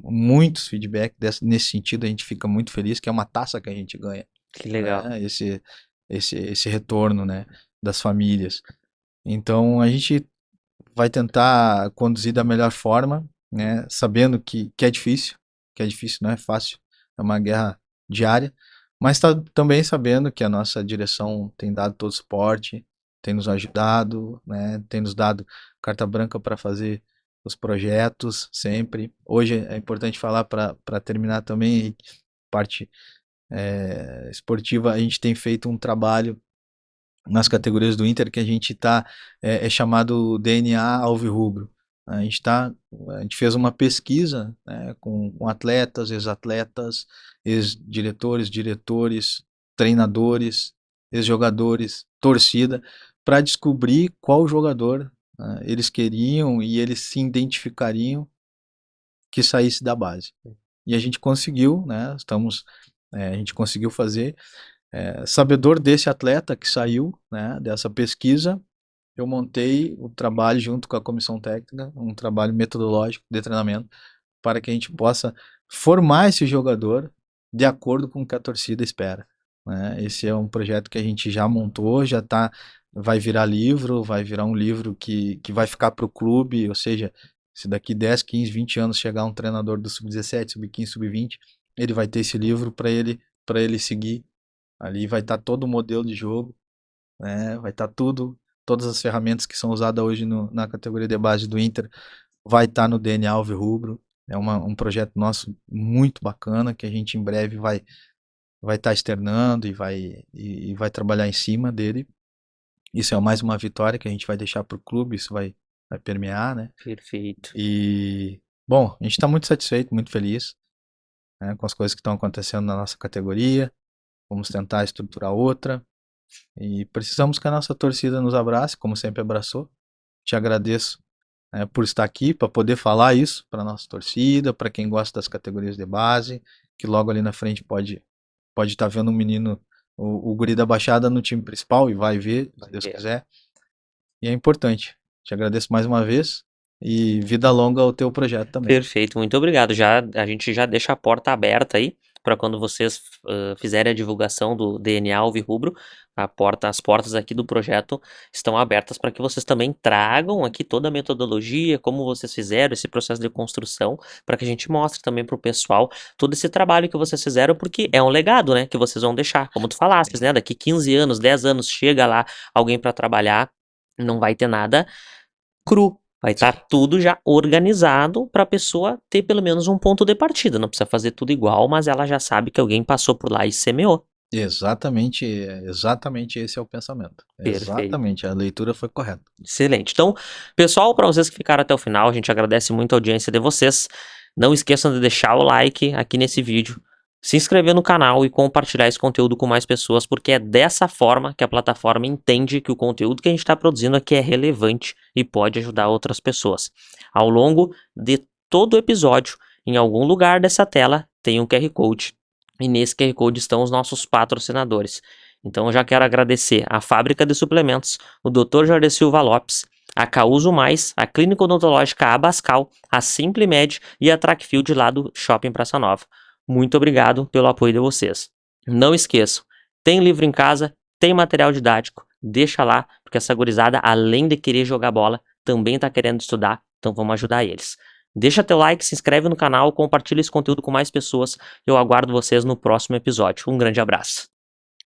muitos feedbacks nesse sentido, a gente fica muito feliz, que é uma taça que a gente ganha, Que legal. né? Esse retorno, né, das famílias. Então a gente vai tentar conduzir da melhor forma, né? Sabendo que é difícil, não é fácil, é uma guerra diária, mas também sabendo que a nossa direção tem dado todo o suporte, tem nos ajudado, né? Tem nos dado carta branca para fazer os projetos sempre. Hoje é importante falar para terminar também parte esportiva, a gente tem feito um trabalho nas categorias do Inter que a gente está chamado DNA Alvirrubro. A gente fez uma pesquisa, né, com atletas, ex-atletas, ex-diretores, diretores, treinadores, ex-jogadores, torcida, para descobrir qual jogador eles queriam e eles se identificariam que saísse da base. E a gente conseguiu, né? A gente conseguiu fazer. Sabedor desse atleta que saiu, né, dessa pesquisa, eu montei o trabalho junto com a comissão técnica, um trabalho metodológico de treinamento, para que a gente possa formar esse jogador de acordo com o que a torcida espera, né? Esse é um projeto que a gente já montou, vai virar livro, vai virar um livro que vai ficar para o clube, ou seja, se daqui 10, 15, 20 anos chegar um treinador do sub-17, sub-15, sub-20, ele vai ter esse livro para ele seguir. Ali vai estar todo o modelo de jogo, né? Vai estar todas as ferramentas que são usadas hoje na categoria de base do Inter, vai estar no DNA Alvirrubro. É um projeto nosso muito bacana que a gente em breve vai estar externando e vai trabalhar em cima dele. Isso é mais uma vitória que a gente vai deixar para o clube, isso vai permear, né? Perfeito. E, bom, a gente está muito satisfeito, muito feliz, né, com as coisas que estão acontecendo na nossa categoria. Vamos tentar estruturar outra. E precisamos que a nossa torcida nos abrace, como sempre abraçou. Te agradeço, por estar aqui, para poder falar isso para a nossa torcida, para quem gosta das categorias de base, que logo ali na frente pode estar vendo um menino, o guri da Baixada no time principal, e vai ver, se Deus quiser. E é importante. Te agradeço mais uma vez e vida longa ao teu projeto também. Perfeito, muito obrigado. A gente já deixa a porta aberta aí para quando vocês fizerem a divulgação do DNA Alvirrubro, as portas aqui do projeto estão abertas para que vocês também tragam aqui toda a metodologia, como vocês fizeram esse processo de construção, para que a gente mostre também para o pessoal todo esse trabalho que vocês fizeram, porque é um legado, né, que vocês vão deixar. Como tu falaste, né, daqui 15 anos, 10 anos, chega lá alguém para trabalhar, não vai ter nada cru. Vai estar tudo já organizado para a pessoa ter pelo menos um ponto de partida. Não precisa fazer tudo igual, mas ela já sabe que alguém passou por lá e semeou. Exatamente esse é o pensamento. Perfeito. Exatamente, a leitura foi correta. Excelente. Então, pessoal, para vocês que ficaram até o final, a gente agradece muito a audiência de vocês. Não esqueçam de deixar o like aqui nesse vídeo, se inscrever no canal e compartilhar esse conteúdo com mais pessoas, porque é dessa forma que a plataforma entende que o conteúdo que a gente está produzindo aqui é relevante e pode ajudar outras pessoas. Ao longo de todo o episódio, em algum lugar dessa tela, tem um QR Code. E nesse QR Code estão os nossos patrocinadores. Então eu já quero agradecer a Fábrica de Suplementos, o Dr. Jorge Silva Lopes, a Causo Mais, a Clínica Odontológica Abascal, a Simplimed e a Trackfield lá do Shopping Praça Nova. Muito obrigado pelo apoio de vocês. Não esqueçam, tem livro em casa, tem material didático, deixa lá, porque essa gurizada, além de querer jogar bola, também está querendo estudar, então vamos ajudar eles. Deixa teu like, se inscreve no canal, compartilha esse conteúdo com mais pessoas. Eu aguardo vocês no próximo episódio. Um grande abraço.